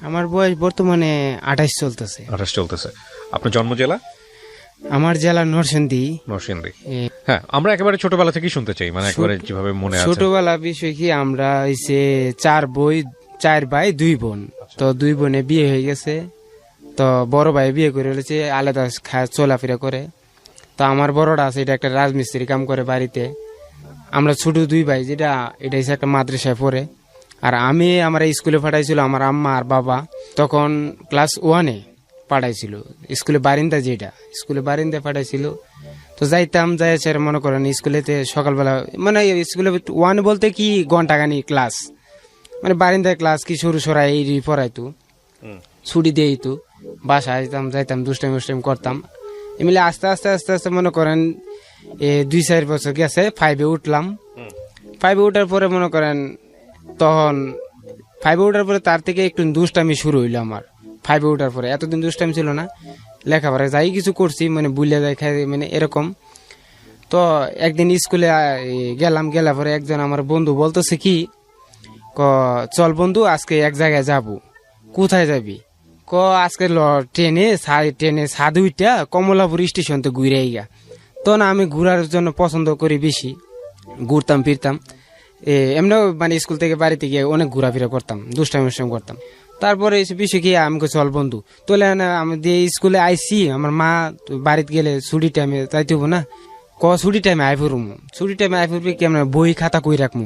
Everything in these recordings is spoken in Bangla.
আমার বয়স বর্তমানে 28 চলতেছে। 28 চলতেছে। আপনার জন্ম জেলা? আমার জেলা নরসিংদী। নরসিংদী। হ্যাঁ, আমরা একেবারে ছোটবেলা থেকেই শুনতে চাই, মানে একেবারে যেভাবে মনে আছে। ছোটবেলা বিষয় কি, আমরা হইছে 4 ভাই 2 বোন। তো 2 বোনে বিয়ে হয়ে গেছে। তো বড় ভাই বিয়ে করে ফেলেছে, আলাদা চলাফেরা করে। তো আমার বড়টা আছে, এটা একটা রাজমিস্ত্রি কাম করে বাড়িতে। আমরা ছোট 2 ভাই, যেটা এটা হচ্ছে একটা মাদ্রাসায় পড়ে। আর আমি আমার স্কুলে পাঠাইছিল আমার আম্মা আর বাবা, তখন ক্লাস 1-এ পাঠাইছিল স্কুলে বারিন্দা, যেটা স্কুলে বারিন্দা পাঠাইছিল। তো যাইতাম, যাই স্যার মনে করেন স্কুলেতে সকালবেলা, মানে স্কুলে 1 বলতে কি ঘন্টাখানি ক্লাস, মানে বারিন্দায় ক্লাস কি সরু সরাই এই পড়াইতো, ছুটি দিয়ে দিত। বাসায় যাইতাম দুষ্টাইম করতাম। এমনি আস্তে আস্তে মনে করেন 2-4 বছর গেছে, 5-এ উঠলাম। 5-এ উঠার পরে মনে করেন তখন 5-এ উঠার পরে তার থেকে একটু দুষ্টামি শুরু হইলো আমার। 5-এ উঠার পরে এতদিন দুষ্টামি ছিল না, লেখাপড়া যাই কিছু করছি মানে বুঝলে যাই খাই মানে এরকম। তো একদিন স্কুলে গেলাম পরে একজন আমার বন্ধু বলতেছে কি, চল বন্ধু আজকে এক জায়গায় যাব। কোথায় যাবি? আজকে ট্রেনে সাধু উইটা কমলাপুর স্টেশন তো ঘুরে গা। তো না, আমি ঘুরার জন্য পছন্দ করি বেশি, ঘুরতাম ফিরতাম। এমনিও মানে স্কুল থেকে বাড়িতে গিয়ে অনেক ঘোরাফেরা করতাম, দুষ্টামি করতাম। তারপরে বিষয় কি, আমাকে চল বন্ধু তোলে আমি দিয়ে স্কুলে আইসি। আমার মা বাড়িতে গেলে ছুটি টাইমে যাইতে হবো না, ছুটি টাইমে আই ফুরুম। ছুটি টাইমে আই ফুরবি কেমন, বই খাতা কই রাখবো?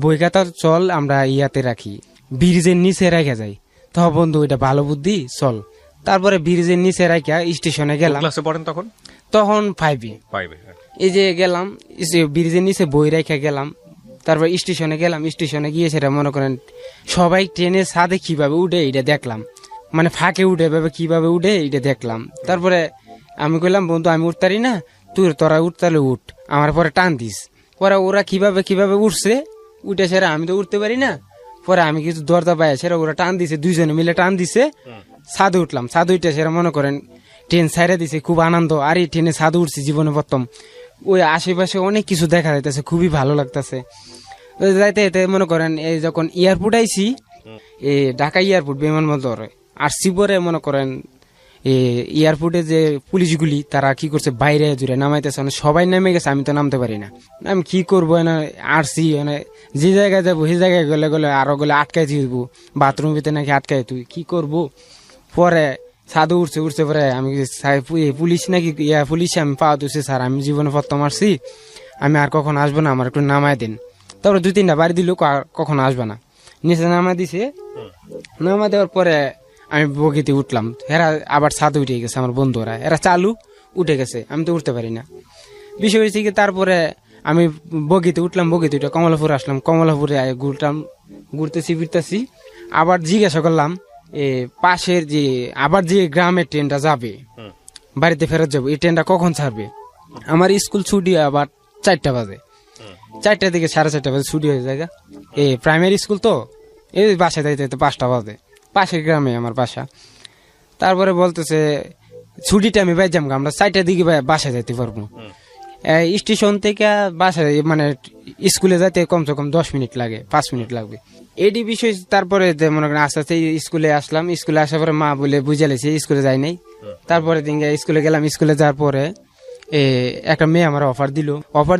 বই খাতা চল আমরা ইয়াতে রাখি, ব্রিজের নিচে রেখে যাই। তো বন্ধু এটা ভালো বুদ্ধি, চল। তারপরে ব্রিজের নিচে রাখা স্টেশনে গেলাম। ক্লাসে পড়েন তখন 5-এ। এই যে গেলাম ব্রিজের নিচে বই রেখে গেলাম। তারপর স্টেশনে গেলাম, স্টেশনে গিয়ে সেটা মনে করেন সবাই ট্রেনের ছাদে কিভাবে উঠে এটা দেখলাম, মানে ফাঁকে উঠে কিভাবে উঠে এটা দেখলাম। তারপরে আমি কইলাম বন্ধু আমি উঠতারি না, তোরা উঠতালে উঠ, আমার পরে টান দিস। পরে ওরা কিভাবে উঠছে, উঠে সেরা আমি তো উঠতে পারি না। পরে আমি কিছু দরজা পাই, সেরা ওরা টান দিছে, 2 জনে মিলে টান দিছে, ছাদে উঠলাম। ছাদে উঠে সেরা মনে করেন ট্রেন ছাইড়া দিছে, খুব আনন্দ। আর এই ট্রেনে ছাদে উঠছি জীবনে প্রথম। ওই আশেপাশে অনেক কিছু দেখা যাইতেছে, খুবই ভালো লাগতেছে। যাইতে মনে করেন এই যখন এয়ারপোর্ট আইসি, ঢাকা এয়ারপোর্ট বিমানবন্দর আসছি, পরে মনে করেন এয়ারপোর্টে যে পুলিশগুলি তারা কি করছে, বাইরে জুড়ে নামাইতেছে, সবাই নেমে গেছে, আমি তো নামতে পারি না। আমি কি করবো, আসছি যে জায়গায় যাবো সেই জায়গায় গেলে আরো আটকাই দিব, বাথরুম ভিতরে নাকি আটকাই, তুই কি করবো? পরে সাধু উঠছে পরে আমি পুলিশ নাকি পুলিশে আমি পাওয়া দিচ্ছি, স্যার আমি জীবনে প্রথম আসছি, আমি আর কখন আসবো না, আমার একটু নামায় দিন। তারপরে 2-3টা বাড়ি দিল, কখনো আসবে না। নিচে নামায় দিছে, নামায় দেওয়ার পরে আমি বগিতে উঠলাম। এরা আবার ছাদে উঠে গেছে, আমার বন্ধুরা এরা চালু উঠে গেছে, আমি তো উঠতে পারি না। বিষয় হয়েছে কি, তারপরে আমি বগিতে উঠলাম, বগিতে উঠে কমলাপুর আসলাম। কমলাপুরে ঘুরতেছি ফিরতেছি, আবার জিজ্ঞাসা করলাম পাশের যে আবার যে গ্রামের ট্রেনটা যাবে বাড়িতে ফেরত যাবো, এই ট্রেনটা কখন ছাড়বে? আমার স্কুল ছুটি আবার 4টা বাজে, 4টা থেকে 4:30 বাজে ছুটি হয়ে যায়। প্রাইমারি স্কুল তো, এই বাসায় যাইতে 5টা বাজে, পাশের গ্রামে আমার বাসা। তারপরে বলতেছে ছুটিটা আমি বাইজাম, আমরা 4টার দিকে বাসায় যাইতে পারবো। স্টেশন থেকে বাসায় মানে স্কুলে যাইতে কমসে কম 10 মিনিট লাগে, 5 মিনিট লাগবে। এটি বিষয়। তারপরে মনে করেন আস্তে আস্তে স্কুলে আসলাম। স্কুলে আসার পরে মা বলে বুঝালেছে, স্কুলে যাই নাই। তারপরে দিন স্কুলে গেলাম। স্কুলে যাওয়ার পরে একটা মেয়ে আমার অফার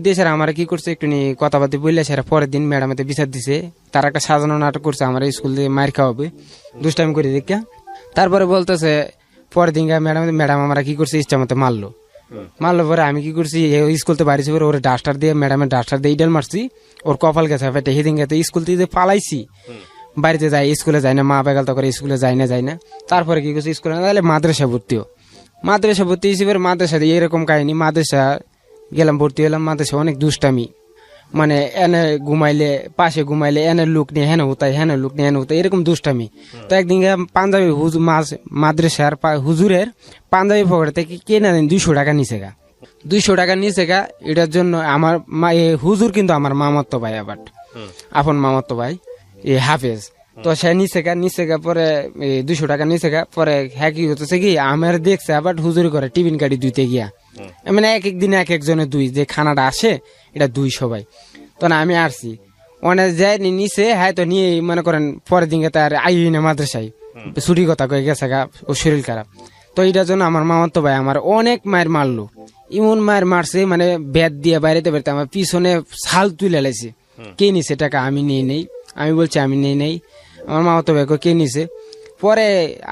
দিয়ে স্যার আমার কি করছে একটু কথাবার্তা বললে, স্যার পরের দিন ম্যাডামতে বিচার দিছে, তার একটা সাজানো নাটক করছে, আমার স্কুল দিয়ে মার খাওয়াবে দুষ্টাইম করে দেখা। তারপরে বলতেছে পরের দিন ম্যাডাম আমরা কি করছে ইচ্ছা মতো মারলো পরে আমি কি করছি, স্কুল থেকে বাড়িছি পরে ওর ডাস্টার দিয়ে ম্যাডামের ডাস্টার দিয়ে ইডাল মারছি, ওর কপাল গেছে ফেটে। সেদিন গেছে স্কুল থেকে পালাইছি, বাড়িতে যাই, স্কুলে যাই না, মা বেগাল তো করে স্কুলে যাই না। তারপরে কি করছি স্কুলে না, মাদ্রাসা ভর্তি হিসেবে মাদ্রাসা দিয়ে এরকম কাহিনী। মাদ্রাসা গেলাম, ভর্তি হলাম। মাদ্রাসা অনেক দুষ্টামি, মানে এনে ঘুমাইলে পাশে ঘুমাইলে এনে লুক নিয়ে হেন হতাই, হেন লুক নিয়ে হেন হতাই, এরকম দুষ্টামি। তো একদিন পাঞ্জাবি মাদ্রাসার হুজুরের পাঞ্জাবি পকেট থেকে কেনা দিন 200 টাকা নিচে গা, 200 টাকা নিচে গা। এটার জন্য আমার হুজুর কিন্তু আমার মামাতো ভাই, আবার আপন মামাতো ভাই হাফেজ। তো সে নিচে গা পরে 200 টাকা নিচে গা। পরে হ্যাঁ কি হতেছে কি, আমার দেখছে আবার হুজুরি করে টিফিন কাটি দুইতে গিয়া, মানে এক দিনে এক একজনের 2 যে খানাটা আসে এটা 2 সবাই। তো না আমি আসছি অনেক যাই নিচে, হ্যাঁ তো নিয়ে মনে করেন পরের দিনকে তার আই না মাদ্রাসায় ছুটি কথা কয়ে গেছে গা, ও শরীর খারাপ। তো এটার জন্য আমার মামাতো ভাই আমার অনেক মায়ের মারলো, এমন মায়ের মারছে মানে ব্যাট দিয়ে বাইরেতে বেরোতে আমার পিছনে ছাল তুলে লাইছে। কে নিছে টাকা? আমি নিয়ে নেই। আমি বলছি আমি নিয়ে নেই। আমার মামাতো ভাই কে নিছে? পরে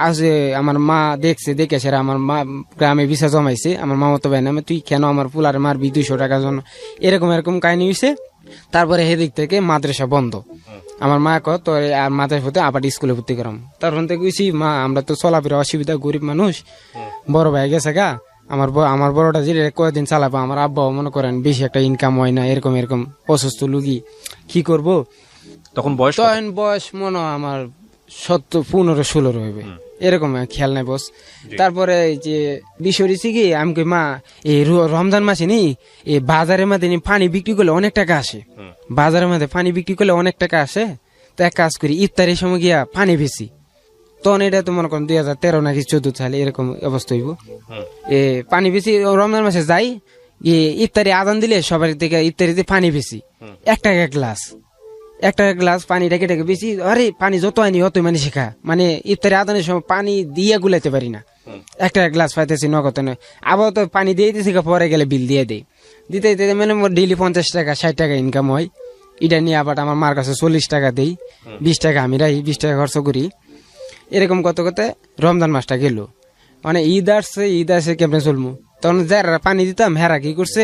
আসে আমার মা দেখছে, দেখে সেরা আমার মা গ্রামে ভিসা জমাইছে আমার মামাতো ভাই নামে, তুই কেন আমার পুলারে মারবি 200 টাকার জন্য, এরকম কাহিনী হয়েছে। তারপরে সেদিক থেকে মাদ্রাসা বন্ধ। আমার মা কত তো আর মাদ্রাসা হতে আবার স্কুলে ভর্তি করাম। তখন থেকে কইছি মা আমরা তো চলাফেরা অসুবিধা, গরিব মানুষ, বড় ভাই গেছে গা, আমার বড়টা যে কয়েকদিন চালাবো, আমার আব্বাও মনে করেন বেশি একটা ইনকাম হয় না, এরকম অসুস্থ লুগি, কি করব। তখন বয়স মনে হয় আমার 15-16 হইবে, এরকম খেয়াল নাই বস। তারপরে যে বিষয় হচ্ছে কি, আমি কই মা এই রমজান মাসে নি এই বাজারের মধ্যে পানি বিক্রি করলে অনেক টাকা আসে, বাজারের মধ্যে পানি বিক্রি করলে অনেক টাকা আসে। তো এক কাজ করি, ইফতারের সময় গিয়া পানি বেশি। তখন এটা তো মনে করেন 2013 নাকি 14 সালে এরকম অবস্থা হইব। পানি বেশি রমজান মাসে যাই, ইফতারি আদান দিলে সবার থেকে ইফতারিতে পানি বেশি, 1 টাকা গ্লাস, 1 টাকা গ্লাস পানি ডেকে বেশি। আরে পানি যত আনি অতই মানে শেখা, মানে ইফতারি আদানের সময় পানি দিয়ে গুলাইতে পারি না, 1 টাকা গ্লাস পাইতেছি নগদ নয়। আবার তো পানি দিয়ে দিয়েছি, পরে গেলে বিল দিয়ে দেয়, দিতে মানে ডেইলি 50 টাকা 60 টাকা ইনকাম হয়। এটা নিয়ে আবার আমার মার কাছে 40 টাকা দেই, 20 টাকা আমি রাখি, 20 টাকা খরচ করি। এরকম করতে রমজান মাসটা গেল, মানে ঈদ আসছে কেমনে চলবো। তখন যারা পানি দিতাম হেরা কি করছে,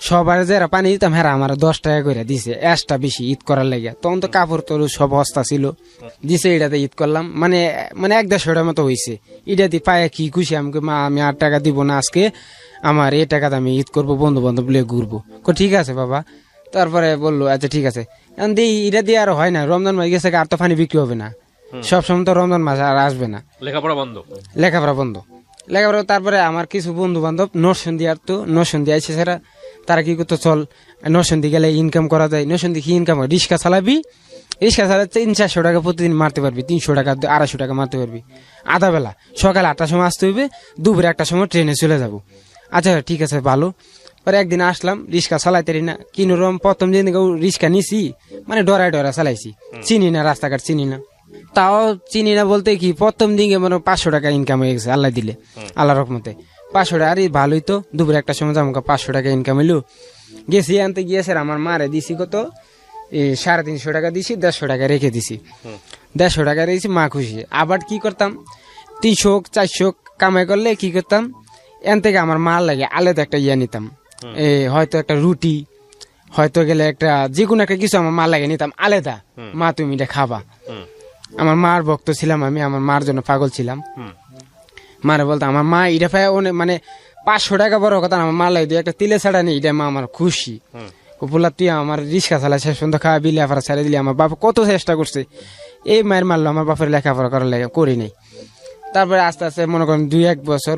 সবার যারা পানি দিতাম হেরা আমার 10 টাকা করে দিছে এক্সট্রা বেশি ঈদ করার লাগে। তখন তো কাপড় তোর সব হস্তা ছিল, দিছে, এটাতে ঈদ করলাম, মানে 1-150 মতো হয়েছে। এটা দিয়ে পায়ে কি খুশি, আমি মা আমি 8 টাকা দিব না আজকে, আমার এই টাকাতে আমি ঈদ করবো, বন্ধু বান্ধব লিয়ে ঘুরবো। ঠিক আছে বাবা। তারপরে বললো আচ্ছা ঠিক আছে। এটা দিয়ে আর হয় না, রমজান মাস গেছে আর তো পানি বিক্রি হবে না, সবসময় তো রমজান মাস আর আসবে না, লেখাপড়া বন্ধ। তারপরে আমার কিছু বন্ধু বান্ধব নরসিংদী আসতো, নরসিংদী আইসে সেরা, তারা কি করতো, চল নরসিংদী গেলে ইনকাম করা যায়। নরসিংদী কি ইনকাম হয়, রিক্সা চালাবি, রিক্সা চালাতে 300-400 টাকা প্রতিদিন মারতে পারবি, 300 টাকা 250 টাকা মারতে পারবি। আধা বেলা সকাল 8টার সময় আসতে হইবে, দুপুরে 1টার সময় ট্রেনে চলে যাবো। আচ্ছা ঠিক আছে ভালো। পরে একদিন আসলাম, রিক্সা চালাইতে না, কিনোরম প্রথম দিন রিক্সা নিছি, মানে ডরায় চালাইছি, চিনি না, রাস্তাঘাট চিনি না। তাও চিনি না বলতে কি, প্রথম দিকে মানে 500 টাকা ইনকাম হয়ে গেছে আল্লাহ দিলে, আল্লাহ রহমতে 500 টাকা। আরে ভালোই তো, দুপুরে 1টার সময় যাবো, 500 টাকা ইনকাম হইলো। গেছি আনতে গিয়েছে, আমার মারে দিছি কত 350 টাকা দিছি, 150 টাকা রেখে দিছি, 150 টাকা রেখেছি, মা খুশি। আবার কি করতাম, 300-400 কামাই করলে কি করতাম, এন থেকে আমার মার লাগে আলাদা একটা ইয়া নিতাম, হয়তো একটা রুটি, হয়তো গেলে একটা যে কোনো একটা কিছু আমার মার লাগে নিতাম আলাদা, মা তুমি এটা খাবা। আমার মার ভক্ত ছিলাম আমি, আমার মার জন্য পাগল ছিলাম। মারে বলতাম, আমার মা এটা পায় মানে 500 টাকা বড় কথা, আমার মার লাগে একটা তিলে ছাড়া নেই, এটা মা আমার খুশি। বললা তুই আমার রিক্সা চালা শেষ পর্যন্ত খাওয়া বিলে আফারা ছেড়ে দিলি। আমার বাপ কত চেষ্টা করছে, এই মায়ের মারলো, আমার বাপের লেখাপড়া করার লাগে করি নাই। তারপরে আস্তে আস্তে মনে করেন 2 বছর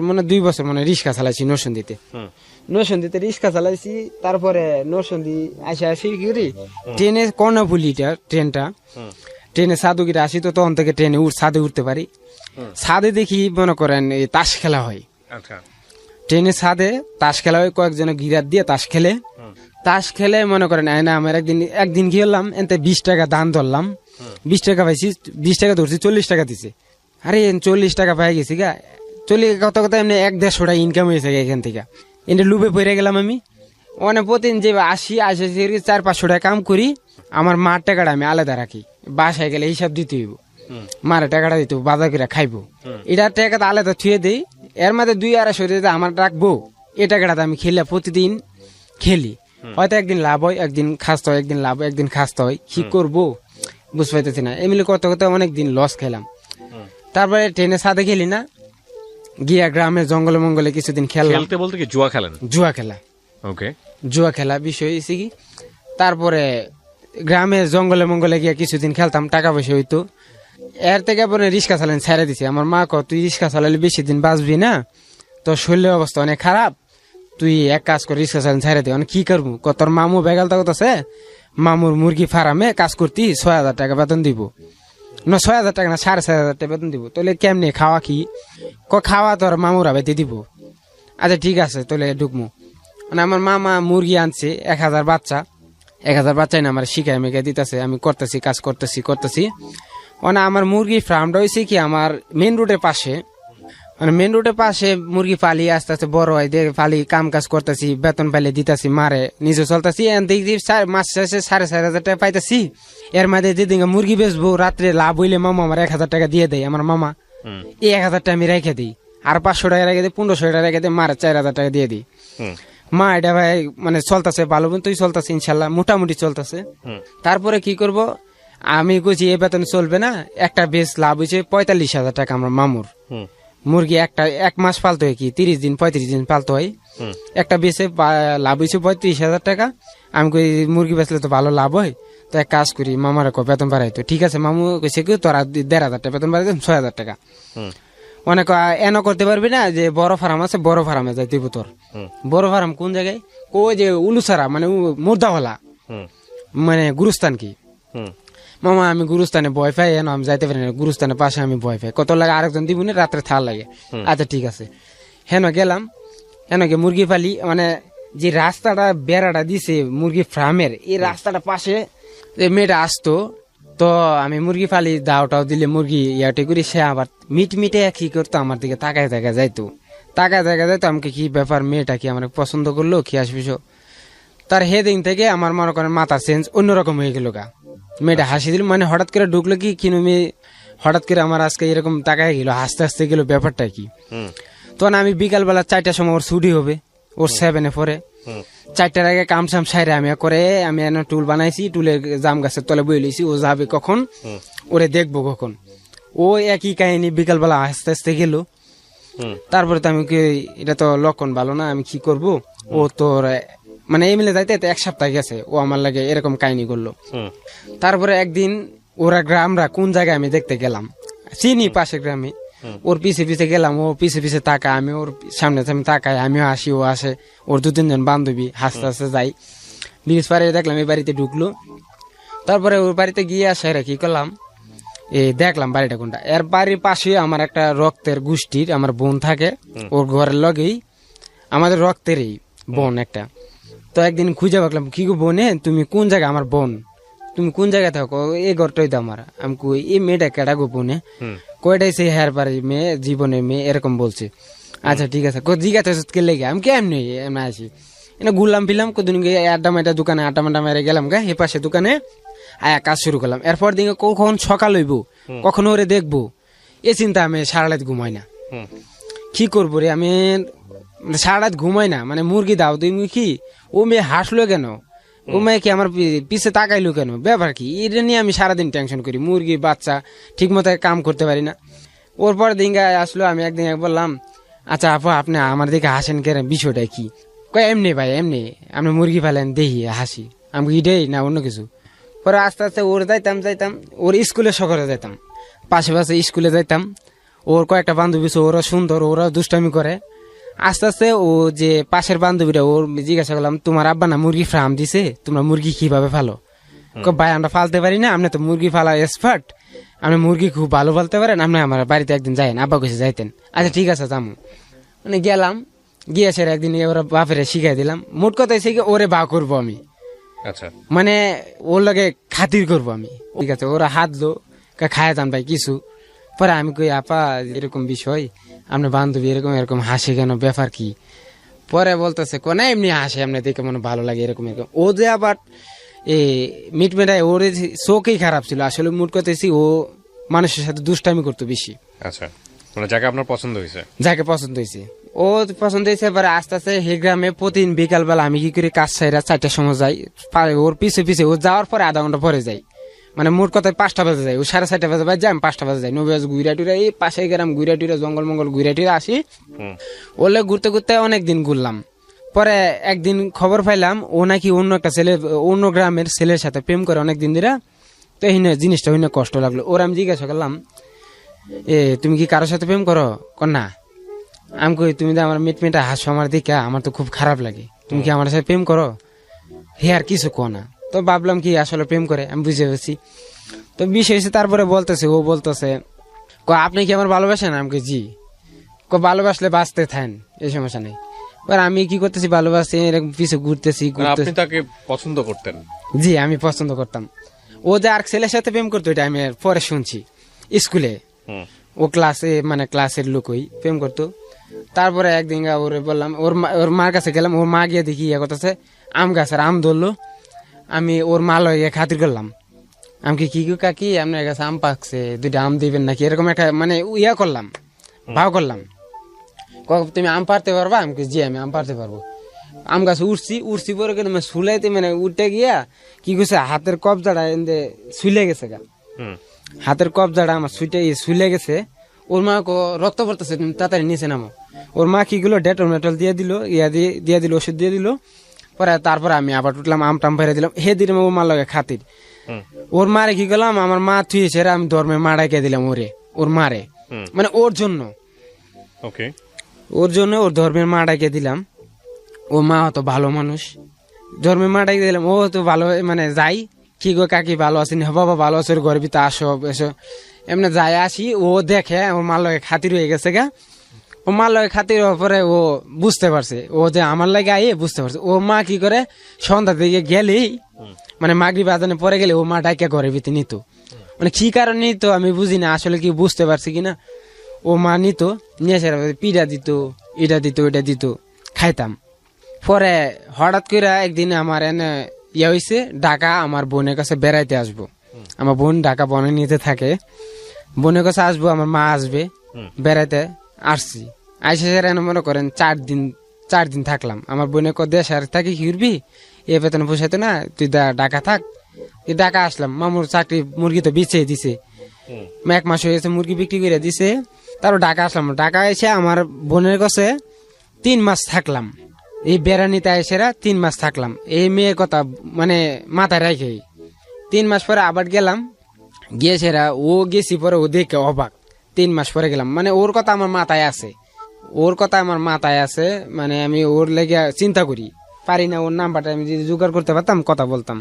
মানে রিক্সা চালাইছি নরসিংদীতে রিক্সা চালাইছি। তারপরে নরসিংদী আসি কি করি, ট্রেনে কর্ণফুলিটা ট্রেনে সাধুগিরা আসি, তো তখন থেকে ট্রেনে ছাদে উঠতে পারি। ছাদে দেখি মনে করেন এই তাস খেলা হয়, ট্রেনে ছাদে তাস খেলা হয়, কয়েকজন গিরাত দিয়ে তাস খেলে মনে করেন আমার একদিন কি হলাম, এতে 20 টাকা দান ধরলাম, 20 টাকা পাইছি, 20 টাকা ধরছি, 40 টাকা দিছে। আরে 40 টাকা পাই গেছি গা, কথা এমনি 1-150 টাকা ইনকাম হয়েছে এখান থেকে। এনে লুবে পড়ে গেলাম আমি, অনেক প্রতিদিন যে আসি 400-500 টাকা কাম করি। আমার মার টাকাটা আমি আলাদা রাখি, বাসায় গেলে হিসাব দিতে হইব, মারে টাকাটা দিতে বাজার করে খাইবো, এটার টাকাটা আলাদা থুয়ে দেই। এর মধ্যে 200-250 টাকা আমার রাখবো, এই টাকাটা আমি প্রতিদিন খেলি। হয়তো একদিন লাভ হয়, একদিন খাসতে হয়, একদিন লাভ হয়, একদিন খাসতে হয়, কি করবো বুঝতে পারতেছি না। এমনি করতে অনেকদিন লস খেলাম। তারপরে ট্রেনে সাথে খেলি না, গিয়া গ্রামে জঙ্গলে মঙ্গলে কিছুদিন খেললাম। বলতে কি জুয়া খেলা, জুয়া খেলা বিষয় হয়েছে কি। তারপরে গ্রামে জঙ্গলে মঙ্গলে গিয়া কিছুদিন খেলতাম, টাকা পয়সা হইতো। এর থেকে পরে রিক্সা চালান ছেড়ে দিছি। আমার মা তুই রিক্সা চালালে বেশি দিন বাঁচবি না, তোর শরীরের অবস্থা অনেক খারাপ, তুই এক কাজ কর রিক্সা চালান ছেড়ে দে। কি করবো, তোর মামু বেগাল তাগত আছে, মামুর মুরগি ফার্মে কাজ করতি, 6,000 টাকা বেতন দিব না, 6,000 টাকা না 6,500 টাকা বেতন দিব। তাহলে কেমনে খাওয়া, কি খাওয়া তোর মামুরা বেঁধে দিব। আচ্ছা ঠিক আছে তাহলে ঢুকমু। মানে আমার মামা মুরগি আনছে 1000 বাচ্চা, 1000 বাচ্চাই না আমার শিখাই মেঘে দিতেছে, আমি করতেছি, কাজ করতেছি। মানে আমার মুরগি ফার্মটা হয়েছে কি আমার মেন রোডের পাশে, মানে মেন রোডের পাশে মুরগি পালি আস্তে আস্তে বড় হয়, দেখে পালি কাম কাজ করতেছি, বেতন পাইলে দিতেছি, মারে নিজে চলতেছি। মাস শেষে 4,500 টাকা পাইতেছি। এর মধ্যে যেদিন মুরগি বেচবো রাত্রে লাভ হইলে মামা আমার 1,000 টাকা দিয়ে দেয়। আমার মামা এই 1,000 টাকা আমি রেখে দিই, আর 500 টাকা রেখে দিই, 1500 টাকা রেখে দিই, মারে 4,000 টাকা দিয়ে দিই। মা এটা ভাই মানে চলতেছে ভালো মতোই চলতেছে, ইনশাল্লাহ মোটামুটি চলতেছে। তারপরে কি করব আমি কইছি এ বেতন চলবে না, একটা বেশ লাভ হয়েছে 45,000 টাকা আমার মামুর। মুরগি একটা 1 মাস পালতে হয় কি 30 দিন 35 দিন পালতে হয়, একটা বেচে লাভ হয়েছে 35,000 টাকা। আমি কই মুরগি বেচলে তো ভালো লাভ হয়, তো এক কাজ করি মামার বেতন বাড়াইতো। ঠিক আছে মামু কইছে কি তোরা 1,500 টাকা বেতন বাড়াই 6,000 টাকা। অনেক এন করতে পারবি না, যে বড় ফার্ম আছে বড় ফার্মে যাই দিব তোর। বড় ফার্ম কোন জায়গায়? কই যে উলুসারা মানে মুর্দাওয়ালা মানে গুরুস্থান কি। মামা আমি গুরুস্থানে ভয় পাই, এন আমি যাইতে পারি না, গুরুস্থানের পাশে আমি ভয় পাই, কত লাগে আরেকজন দিব না, রাত্রে থাল লাগে। আচ্ছা ঠিক আছে, হেন গেলাম, হেন গে মুরগি পালি। মানে যে রাস্তাটা বেড়াটা দিছে মুরগি ফার্মের, এই রাস্তাটা পাশে যে মেয়েটা আসতো, তো আমি মুরগি ফালি দাওটাও দিলে মুরগি ইয়াটে করি, সে আবার মিটে কি করতো আমার দিকে তাকায় যাইতো, যাইতো। আমাকে কি ব্যাপার, মেয়েটা কি আমার পছন্দ করলো কি আসবি। তার হেদিন থেকে আমার মনে করেন মাথা চেঞ্জ অন্যরকম হয়ে গেল গা। মেয়েটা হাসি দিল, মানে হঠাৎ করে ঢুকলো কি কিনো মেয়ে হঠাৎ করে আমার আজকে এরকম তাকায় গেল, হাসতে গেল, ব্যাপারটা কি। তখন আমি বিকালবেলা 4টার সময় ওর ছুটি হবে, ওর 7-এ পড়ে, 4টার আগে কামসাম সাইরে আমি করে আমি টুল বানাইছি, টুলের জাম গাছের তলে বই লইছি, ও যাবে কখন ওরে দেখবো কখন। ও একই কাহিনী বিকালবেলা আস্তে গেল। তারপরে তো আমি এটা তো লক্ষণ ভালো না, আমি কি করব। ও তোর মানে এই মিলে যাইতে 1 সপ্তাহ গেছে, ও আমার লাগে এরকম কাহিনী করলো। তারপরে একদিন ওরা গ্রামরা কোন জায়গায় আমি দেখতে গেলাম, চিনি পাশে গ্রামে, ওর পিছে গেলাম, ও পিছে তাকায়, আমি ওর সামনে তাকাই, আমিও আসি, ও আসে, ওর 2-3 জন বান্ধবী হাসতে যাই। ব্রিজ পারে দেখলাম এই বাড়িতে ঢুকলো। তারপরে ওর বাড়িতে গিয়ে আসে কি করলাম, দেখলাম বাড়িটা কোনটা। এর বাড়ির পাশে আমার একটা রক্তের গোষ্ঠীর আমার বোন থাকে, ওর ঘরের লগেই আমাদের রক্তেরই বোন একটা। তো একদিন খুঁজে পাকলাম, কি গো বোনে তুমি কোন জায়গায়, আমার বোন তুমি কোন জায়গায় থাকো, এই ঘরটাই তো আমার। আমি কই এই মেয়েটা কেডা গো বোনে, কয়টাই সেই হেয়ার বাড়ির মেয়ে, জীবনের মেয়ে, এরকম বলছে। আচ্ছা ঠিক আছে, জিজ্ঞাসা কে লেগে আমি কেমনি এমনি আসি, এনে ঘুরলাম ফিরলাম, কদিন আড্ডা মাইটা দোকানে আড্ডা মাড্ডা মেরে গেলাম গা, এ পাশে দোকানে আয়া কাজ শুরু করলাম। এরপর দিকে কখন সকাল হইব, কখন ওরে দেখবো, এ চিন্তা আমি সারা রাত ঘুমাই না। কি করবো রে, আমি সারা রাত ঘুমাই না। মানে মুরগি দাও তুমি কি, ও মেয়ে হাসলো কেন, ও মেয়ে কি আমার পিছে তাকাইলো কেন, ব্যাপার কি, এটা নিয়ে আমি সারাদিন টেনশন করি। মুরগি বাচ্চা ঠিক মতো কাম করতে পারি না। ওর পর দিন আসলো, আমি একদিন বললাম আচ্ছা আপু আপনি আমার দিকে হাসেন কেন, বিষয়টা কি। কয় এমনি ভাই এমনি, আপনি মুরগি ফেলেন দেখি হাসি। আমি ইটাই না অন্য কিছু। পরে আস্তে আস্তে ওর যাইতাম ওর স্কুলে সকলে যাইতাম, পাশে স্কুলে যাইতাম। ওর কয়েকটা বান্ধবী ওরা সুন্দর, ওরা দুষ্টামি করে। আস্তে আস্তে ও যে পাশের বান্ধবীরা, ওর জিজ্ঞাসা করলাম তোমার আব্বা না মুরগি ফার্ম দিছে, তোমরা মুরগি কিভাবে ফালো। ভাই আমরা ফালতে পারি না, আপনি তো মুরগি ফালা এক্সপার্ট, আপনি মুরগি খুব ভালো ফালতে পারেন, আপনি আমার বাড়িতে একদিন যাইন। আব্বা কইছে যাইতেন। আচ্ছা ঠিক আছে যাবো। মানে গেলাম, গিয়ে সে একদিন ওরা বাপের শিখাই দিলাম। মোট কথা এসে ওরে বা করবো আমি, আচ্ছা মানে ওর লাগে খাতির করবো আমি। ঠিক আছে, ওরা হাতলো খায় যান ভাই কিছু। পরে আমি কই আপা এরকম বিষয়, আপনার বান্ধবী এরকম হাসে কেন, ব্যাপার কি। পরে বলতেছে কোন এমনি হাসে, এমনি দেখে মনে ভালো লাগে এরকম। ও যে আবার মিট মেটায়, ওর চোখেই খারাপ ছিল আসলে। মুট করতেছি ও মানুষের সাথে দুষ্টামি করতো বেশি। আচ্ছা, মানে যাকে আপনার পছন্দ হয়েছে, যাকে পছন্দ হয়েছে ও পছন্দ হয়েছে। এবার আস্তে আস্তে হে গ্রামে প্রতিদিন বিকাল বেলা আমি কি করি কাজ সাইরা 4টার সময় যাই, ওর পিছে ও যাওয়ার পরে আধা ঘন্টা পরে যাই। মানে মোট কথায় 5টা বাজে যাই, ও 4:30 বাজে যাই, আমি 5টা বাজে যাই। 9 বাজে ঘুরা টুরা এই পাশে গ্রাম ঘুরা টুরা জঙ্গল মঙ্গল ঘুরা টুরা আসি। ওলে ঘুরতে ঘুরতে অনেকদিন ঘুরলাম। পরে একদিন খবর পাইলাম ও নাকি অন্য একটা ছেলে, অন্য গ্রামের ছেলের সাথে প্রেম করে অনেকদিন ধরে। তো এই জিনিসটা হইনে কষ্ট লাগলো। ওর আমি জিজ্ঞাসা করলাম তুমি কি কারোর সাথে প্রেম করো? না। আমি কই তুমি তো আমার মিটমিটা হাসো আমার দিকে, আমার তো খুব খারাপ লাগে, তুমি কি আমার সাথে প্রেম করো? হে আর কিছু কো না। তো ভাবলাম কি আসলে প্রেম করে, আমি বুঝে গেছি। তো বিষয় হয়েছে, তারপরে ও বলতেছে আপনি কি আমার ভালোবাসেন? আমাকে জি। ভালোবাসলে বাঁচতে থাকেন, এই সমস্যা নেই। এবার আমি কি করতেছি, ভালোবাসি এরকম পিছু ঘুরতেছি। আপনি তাকে পছন্দ করতেন? জি আমি পছন্দ করতাম। ও যে আর ছেলের সাথে প্রেম করতো এটা আমি পরে শুনছি। স্কুলে ও ক্লাসে মানে ক্লাসের লোকই প্রেম করতো। তারপরে একদিন ওরে বললাম ওর মার কাছে গেলাম, ওর মা গিয়ে দেখি ইয়ে করতেছে আম গাছের আম ধরলো। আমি ওর মা লয়ে খাতির করলাম, আমি কি গো কাকি আপনার কাছে আম পাকছে, 2টা আম দিবেন নাকি, এরকম একটা মানে ইয়া করলাম, ভাও করলাম। তুমি আম পারতে পারবা? আমি জি আমি আম পারতে পারবো। আম গাছ উঠছি পরে কিন্তু শুলাইতে মানে উঠতে গিয়া কি করছে হাতের কবজাটা শুলে গেছে গা, হাতের কবজাটা আমার শুলে গেছে। ওর মা রক্ত পড়তেছে, তুমি তাড়াতাড়ি নিচে নামো। ওর মা কি গুলো ডেটল মেটল দিয়ে দিল, দিয়ে দিল, ওষুধ দিয়ে দিল। পরে তারপরে আমি আবার উঠলাম, আম টাম ফেরে দিলাম, হে দিলাম ওর মা লগে খাতির। ওর মারে কি করলাম, আমার মা থুয়েছে আমি ধর্মের মা ডাকে দিলাম ওর মারে, মানে ওর জন্য, ওর জন্য ওর ধর্মের মা ডাকে দিলাম। ও মা তো ভালো মানুষ, ধর্মের মা ডাকে দিলাম। ও তো ভালো মানে যাই কি গো কাকি ভালো আছেন, বাবা ভালো আছে, ঘরের ভিতরে আসো এসো, এমনি যাই আসি। ও দেখে ওর মার লগে খাতির হয়ে গেছে গা। ও মার লগে খাতির হওয়ার পরে ও বুঝতে পারছে ও যে আমার লাগে আইয়ে বুঝতে পারছে। ও মা কি করে সন্ধ্যা দিকে গেলেই মানে মাগরিব আজানে পরে গেলে ও মা ডাইকা ঘরের ভিতরে নিত, মানে কি কারণ নিত আমি বুঝি না আসলে, কি বুঝতে পারছি কিনা। ও মা নিত, নিয়ে এসে পিঠা দিত, এটা দিত ওইটা দিত, খাইতাম। পরে হঠাৎ করে একদিন আমার এনে ইয়ে হয়েছে, ঢাকা আমার বোনের কাছে বেড়াইতে আসবো। আমার বোন ঢাকা বনে নিতে থাকে, বোনের কাছে আসবো, আমার মা আসবে, বেড়াইতে আসছি। আইসে এনে মনে করেন 4 দিন থাকলাম। আমার বোনে দেশ আর থাকি কি করবি, এ বেতন পোষাইতো না, তুই ঢাকা থাক। ঢাকা আসলাম, মামুর চাকরি মুরগি তো বিছিয়ে দিছে, 1 মাস হয়ে গেছে মুরগি বিক্রি করে দিছে। তারপর ঢাকা আসলাম, ঢাকা এসে আমার বোনের কাছে 3 মাস থাকলাম। এই বেড়ানিতে এসেরা 3 মাস থাকলাম, এই মেয়ের কথা মানে মাথায় রাখে। 3 মাস পরে আবার গেলাম, গিয়েছেরা ও গেছি পরে ও দেখে অবাক। 3 মাস পরে গেলাম, মানে ওর কথা আমার মাথায় আছে, ওর কথা আমার মাথায় আছে, মানে আমি ওর লেগে চিন্তা করি পারি না। ওর নাম্বারটা আমি যদি জোগাড় করতে পারতাম কথা বলতাম।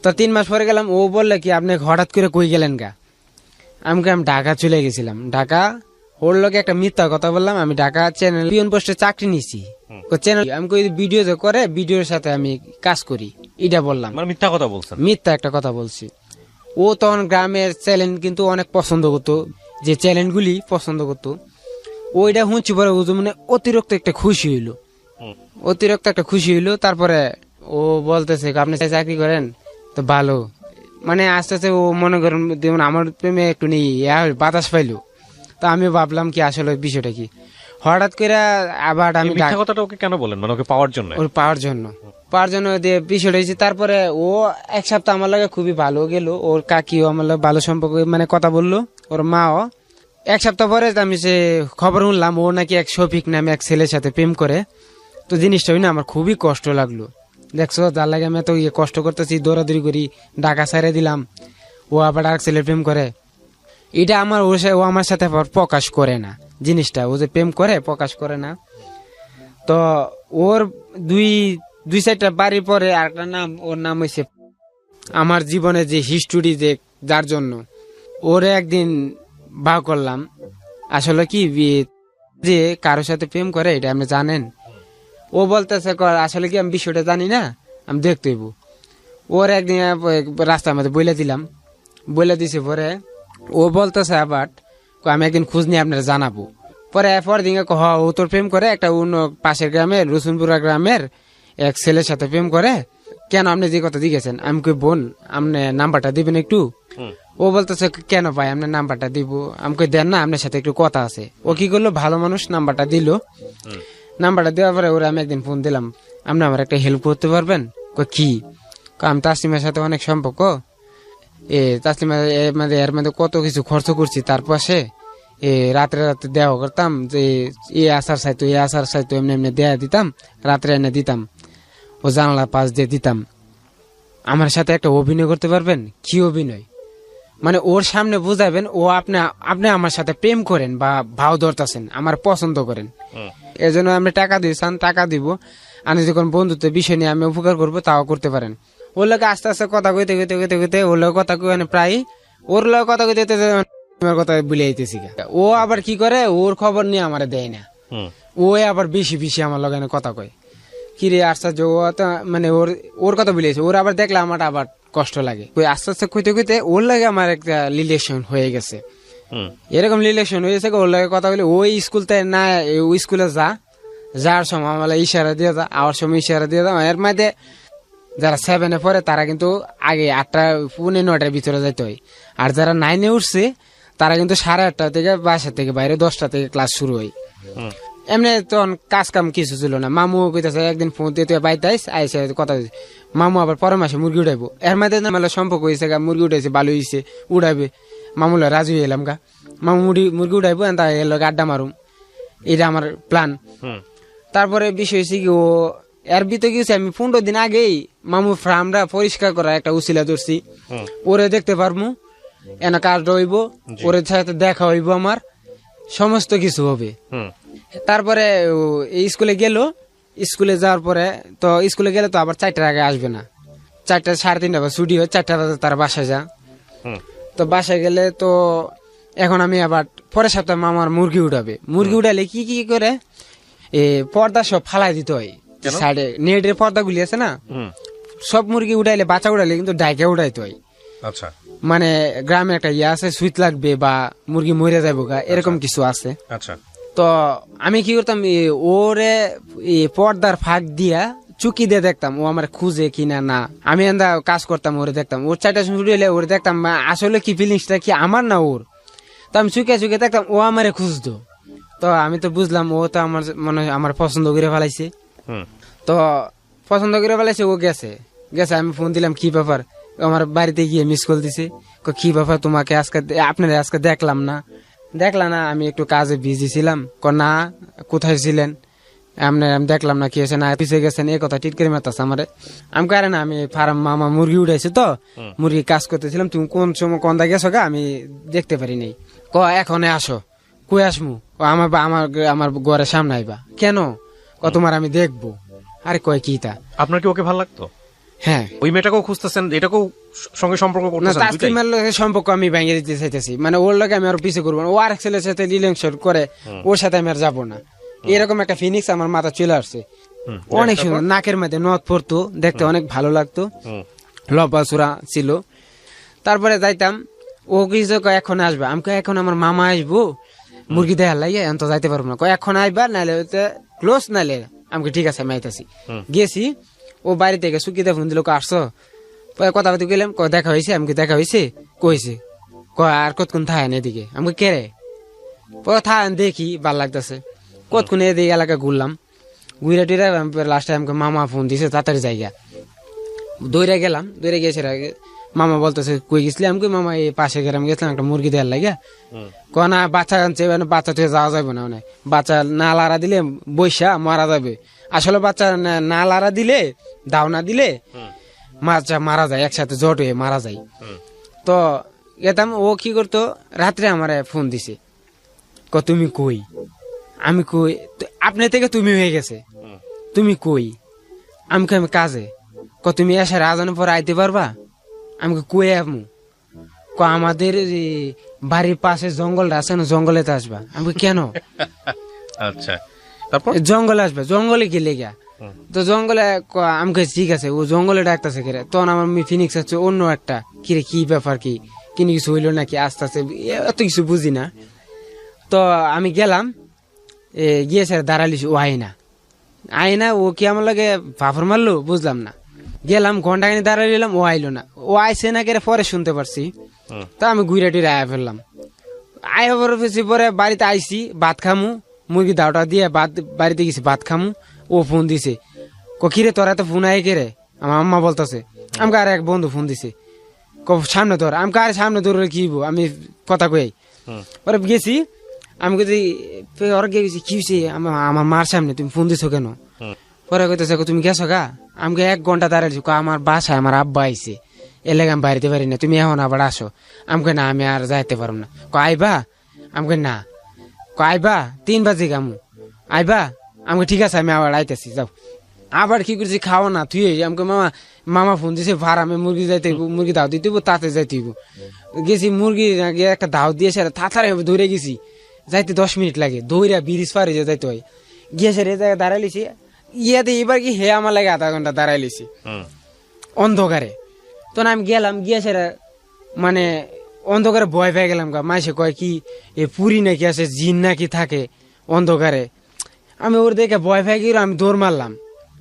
তো 3 মাস পরে গেলাম, ও বললে কি আপনি হঠাৎ করে কই গেলেন গা? আমি ঢাকা চলে গেছিলাম। ঢাকা ওর লোকে একটা মিথ্যা কথা বললাম, আমি ঢাকা চ্যানেল পিয়ন পোস্টে চাকরি নিছি, চ্যানেল আমি কই ভিডিও যে করে ভিডিওর সাথে আমি কাজ করি, এটা বললাম। মিথ্যা কথা বলছেন? মিথ্যা একটা কথা বলছি। ও তখন গ্রামের চ্যানেল কিন্তু অনেক পছন্দ করতো, যে চ্যানেলগুলি পছন্দ করতো, ওইটা শুনছি পরে ও মানে অতিরিক্ত একটা খুশি হইলো, অতিরিক্ত একটা খুশি হইলো। তারপরে ও বলতেছে আপনি চাকরি করেন তো ভালো, মানে আস্তে আস্তে ও মনে করেন আমার প্রেমে একটু নেই বাতাস পাইলো। তো আমি ভাবলাম কি আসলে বিষয়টা কি, হঠাৎ করে আবার আমি কথাটা ওকে কেন বলেন, মানে ওকে পাওয়ার জন্য? ওর পাওয়ার জন্য বিষয়টা হয়েছে। তারপরে ও 1 সপ্তাহ আমার লাগে খুবই ভালো গেল, ওর কাকিও আমার লাগে ভালো সম্পর্ক মানে কথা বললো, ওর মাও। 1 সপ্তাহ পরে আমি সে খবর শুনলাম ও নাকি এক শফিক নামে এক ছেলের সাথে প্রেম করে। তো জিনিসটা না আমার খুবই কষ্ট লাগলো। দেখছো যার লাগে আমি এত কষ্ট করতেছি, দৌড়াদৌড়ি করি, ঢাকা ছেড়ে দিলাম, ও আবার আর ছেলে প্রেম করে। এটা আমার ও আমার সাথে প্রকাশ করে না জিনিসটা, ও যে প্রেম করে প্রকাশ করে না। তো ওর 2-4টা বাড়ি পরে আরেকটা নাম, ওর নাম হয়েছে আমার জীবনে যে হিস্টোরি, যে যার জন্য ওরে একদিন ভাও করলাম। আসলে কি যে কারোর সাথে প্রেম করে এটা আপনি জানেন? ও বলতেছে আসলে কি আমি বিষয়টা জানি না, আমি দেখতে হইব। ওর একদিন রাস্তার মধ্যে বলে দিছে পরে ও বলতেছে আবার আমি একদিন খোঁজ নিয়ে আপনারা জানাবো। পরে দিন ও তোর প্রেম করে একটা অন্য পাশের গ্রামের রসুনপুরা গ্রামের এক ছেলের সাথে প্রেম করে, কেন আপনি যে কথা দিয়েছেন? আমি কই বোন আপনি নাম্বারটা দিবেন একটু। ও বলতেছে কেন ভাই আপনার নাম্বারটা দিব? আমি কই দেন না, আপনার সাথে একটু কথা আছে। ও কি করলো, ভালো মানুষ, নাম্বারটা দিল। নাম্বারটা দেওয়ার পরে ওরা আমি একদিন ফোন দিলাম, আপনি আমার একটা হেল্প করতে পারবেন? কি? আমি তাসলিমার সাথে অনেক সম্পর্ক, তাসলিমা এর মধ্যে কত কিছু খরচ করছি তার পাশে, রাত্রে দেওয়া করতাম, যে এ আসার চাইতো এমনি দেয়া দিতাম, রাত্রে এনে দিতাম, ও জানালার পাশ দিয়ে দিতাম। আমার সাথে একটা অভিনয় করতে পারবেন? কি অভিনয়? মানে ওর সামনে বুঝাবেন ও আপনি আমার সাথে প্রেম করেন বা ভাও ধরতেছেন, আমার পছন্দ করেন, এজন্য আমি টাকা দিয়েছেন, টাকা দিব, আমি যখন বন্ধুত্বের বিষয় নিয়ে আমি উপকার করবো তাও করতে পারেন। ওর লোক আস্তে আস্তে কথা কইতে ওর লোক কথা কই প্রায় ওর লোক কথা কইতে কথা ভুলে আইতেছি। ও আবার কি করে, ওর খবর নিয়ে আমার দেয় না, ও আবার বেশি আমার লগে কথা কয়। কিরে আশ্চর্য, মানে ওর কথা বলেছে, ওর আবার দেখলে আমার আবার কষ্ট লাগে। আস্তে আস্তে কইতে ওর লাগে আমার একটা রিলেশন হয়ে গেছে। এরকম রিলেশন হয়েছে ওর লাগে কথা বলে ওই স্কুলতে না ওই স্কুলে যাওয়ার সময় আমার ইশারা দিয়ে যা আওয়ার সময় ইশারা দিয়ে দাও এর মধ্যে যারা 7-এ পড়ে তারা কিন্তু আগে 8:45-9টার ভিতরে যাইতে হয়, আর যারা 9-এ উঠছে তারা কিন্তু 8:30 থেকে বাসা থেকে বাইরে 10টা থেকে ক্লাস শুরু হয়। এমনি তখন কাজ কাম কিছু ছিল না। মামু কইতাছে একদিন ফোন দিয়ে তুই বাইতে আইসে কথা হয়েছে, মামু আবার পরের মাসে মুরগি উঠাইবো। এর মধ্যে মেলা সম্পর্ক হয়েছে, মুরগি উঠাইছে ভালো হয়েছে, উঠাইবে। মামুলা রাজি হয়ে এলাম গা, মামু মুরগি উঠাইবো এর লগে আড্ডা মারুম, এটা আমার প্ল্যান। তারপরে বিষয় হয়েছে কি ও এর ভিতরে গেছে আমি 15 দিন আগেই মামু ফার্মটা পরিষ্কার করা একটা উসিলা ধরছি, ওরে দেখতে পারবো, এনা কাজ হইব, ওর সাথে দেখা হইব, আমার সমস্ত কিছু হবে। তারপরে এই স্কুলে গেল, স্কুলে যাওয়ার পরে তো স্কুলে গেলে তো আবার 4টার আগে আসবে না, 4টা 3:30 বা ছুটি হয়, 4টা বাজে তার বাসায় যা। তো বাসায় গেলে তো এখন আমি আবার পরের সপ্তাহে মামার মুরগি উঠাবে, মুরগি উঠালে কি কি করে পর্দা সব ফালাই দিতে হয় সাইডে, নেটের পর্দা গুলি আছে না, সব মুরগি উঠাইলে বাচ্চা উঠাইলে কিন্তু ডাইকে উঠাইতে হয়। আচ্ছা, মানে গ্রামে একটা ইয়ে আছে সুইচ লাগবে বা মুরগি মরে যাবো গা, এরকম কিছু আছে। আচ্ছা, তো আমি কি করতাম ওরে পর্দার ফাঁক দিয়া চুকি দিয়ে দেখতাম ও আমার খুঁজে কিনা না, আমি এন্দা কাজ করতাম, ওরে দেখতাম, ওর 4টা ছুটি হলে ওরে দেখতাম আসলে কি ফিলিংসটা কি আমার না ওর। তো আমি চুকে চুকে দেখতাম ও আমারে খুঁজতো, তো আমি তো বুঝলাম ও তো আমার মনে হয় আমার পছন্দ করে ফেলাইছে। তো পছন্দ করে ফেলাইছে, ও গেছে। আমি ফোন দিলাম কি ব্যাপার, আমার বাড়িতে গিয়ে মিস কল দিছে, কি ব্যাপার তোমাকে আজকে আপনারা আজকে দেখলাম না। আমি একটু কাজে বিজি ছিলাম। না কোথায় ছিলেন, আমি দেখলাম না, কি হয়েছে না পিছিয়ে গেছেন, এই কথা টিট করে মারতাছে আমারে। আমি কারে না আমি ফার্ম মামা মুরগি উঠাইছে তো মুরগি কাজ করতেছিলাম, তুমি কোন সময় কন্দা গেছো গা আমি দেখতে পারি নাই। এখন আসো, কই আসমু, আমার ঘরের সামনে আইবা কেন, তোমার আমি দেখবো। আরে কয় কি তা, আপনার কি ওকে ভালো লাগতো? হ্যাঁ, ওই মেয়েটাকেও খুঁজতেছেন, এটাকেও সঙ্গে সম্পর্ক করতেছেন? তাসলিমার লগে সম্পর্ক আমি ভেঙে দিতে চাইতেছি, মানে ওর লগে আমি আর পিছিয়ে করবো না, ও আরেক ছেলের সাথে রিলেশন করে ওর সাথে আমি আর যাবো না, এরকম একটা ফিনিক্স আমার মাথা চলে আসছে। অনেক সুন্দর, নাকের মধ্যে নথ পড়তো, দেখতে অনেক ভালো লাগতো, লম্বা চূড়া ছিল। তারপরে যাইতাম, ও কিছু এখন আসবে, আমি এখন আমার মামা আসবো মুরগি দেখার লাগে, এখন তো যাইতে পারবো না, এখন আইবা নাহলে ক্লোজ, নাহলে আমাকে ঠিক আছে আমি আইতাছি। গেছি, ও বাড়ি থেকে সুকিতে ফোন দিল, আসছো, কথা বলতে গেলাম, দেখা হয়েছে, আমাকে দেখা হয়েছে, কইছে আর কতক্ষণ থাকেন এদিকে, আমাকে কেড়ে থাকেন, দেখি ভাল লাগতেছে, কতক্ষণ এদিকে এলাকা ঘুরলাম, ঘুরে টুরে লাস্টে আমাকে মামা ফোন দিছে তাড়াতাড়ি জায়গা, দৌড়ে গেলাম, দৌড়ে গেছে মামা বলতেছে কই গেছিলি, আমি মামা এই পাশে গ্রামে গেছিলাম একটা মুরগি দেওয়ার লাগে, না বাচ্চা আনছে, বাচ্চা থেকে যাওয়া যাবে না, মানে বাচ্চা না লাড়া দিলে বৈশা মারা যাবে, আসলে বাচ্চা না লাড়া দিলে দাও না দিলে বাচ্চা মারা যায়, একসাথে জট হয়ে মারা যায়। তো গেতাম, ও কি করতো রাত্রে আমার ফোন দিছে, তুমি কই, আমি কই আপনি থেকে তুমি হয়ে গেছে, তুমি কই, আমি কাজে, তুমি এসার আজানের পর আইতে পারবা, আমি কই আমু, আমাদের বাড়ির পাশে জঙ্গলটা আছে না, জঙ্গলেতে আসবা, আমি কেন, আচ্ছা, তারপর জঙ্গলে আসবে, জঙ্গলে গেলে গা, তো জঙ্গলে আমি ঠিক আছে, ও জঙ্গলে ডাকতেছে কেরে, তখন আমার ফিনিক্স হচ্ছে অন্য একটা কিরে, কি ব্যাপার, কি কিনে কিছু হইলো নাকি, আস্তে আস্তে এত কিছু বুঝি না। তো আমি গেলাম, গিয়েছে দাঁড়ালিস, ও আইনা ও কি আমার লাগে ফাফর মারলো বুঝলাম না, গেলাম ঘন্টাখানি দাঁড়াইলাম, ও আইলো না, ও আইসে না কেরে পরে শুনতে পারছি। তা আমি ঘুরে টুরে আয়া ফেললাম, আয়া পরে বাড়িতে আইসি, ভাত খামু, মুরগি দাওটা দিয়ে বাড়িতে গেছি ভাত খামু, ও ফোন দিছে, কিরে তোরা তো ফোন আয় কেরে, আমার আম্মা বলতেছে, আমাকে আর এক বন্ধু ফোন দিছে, সামনে ধর, আমি কার সামনে ধরে কি আমি কথা কই, পরে গেছি, আমি গেছি কি হয়েছে, আমার মার সামনে তুমি ফোন দিছো কেন, পরে কইতেছে তুমি গেছো গা, আমাকে 1 ঘন্টা দাঁড়াইছি, আমার বাসায় আমার আব্বা আইছে, এলাকা আমি বাড়িতে পারি না, তুমি এখন আবার আসো, আমাকে না আমি আর যাইতে পারবো না, আইবা, আমাকে না, আইবা 3 বাজে গামু, আইবা, আমাকে ঠিক আছে আমি আবার আইতেছি, যাও। আবার কি করছি, খাওয়া না তুই, আমাকে মামা ফোন দিছে ফার্মে মুরগি যাইতে, মুরগি দাও দিতে তাতে যাইতে গেছি, মুরগি একটা দাও দিয়েছে, তাড়াতাড়ি ধরে গেছি, যাইতে 10 মিনিট লাগে, দৌড়া ব্রিজ পারে যাইতে হয়, গিয়েছে রে জায়গায় দাঁড়াইলিছি, ইয়াতে এবার কি হে আমার লাগে আধা ঘন্টা দাঁড়াইলিছি অন্ধকারে। তো আমি গেলাম, গিয়েছে মানে অন্ধকারে ভয় পেয়ে গেলাম গা। মাইসে কয় কি এ পুরি নাকি আছে, জিন নাকি থাকে অন্ধকারে। আমি ওর দেখে ভয় পেয়ে গেল, আমি দৌড় মারলাম।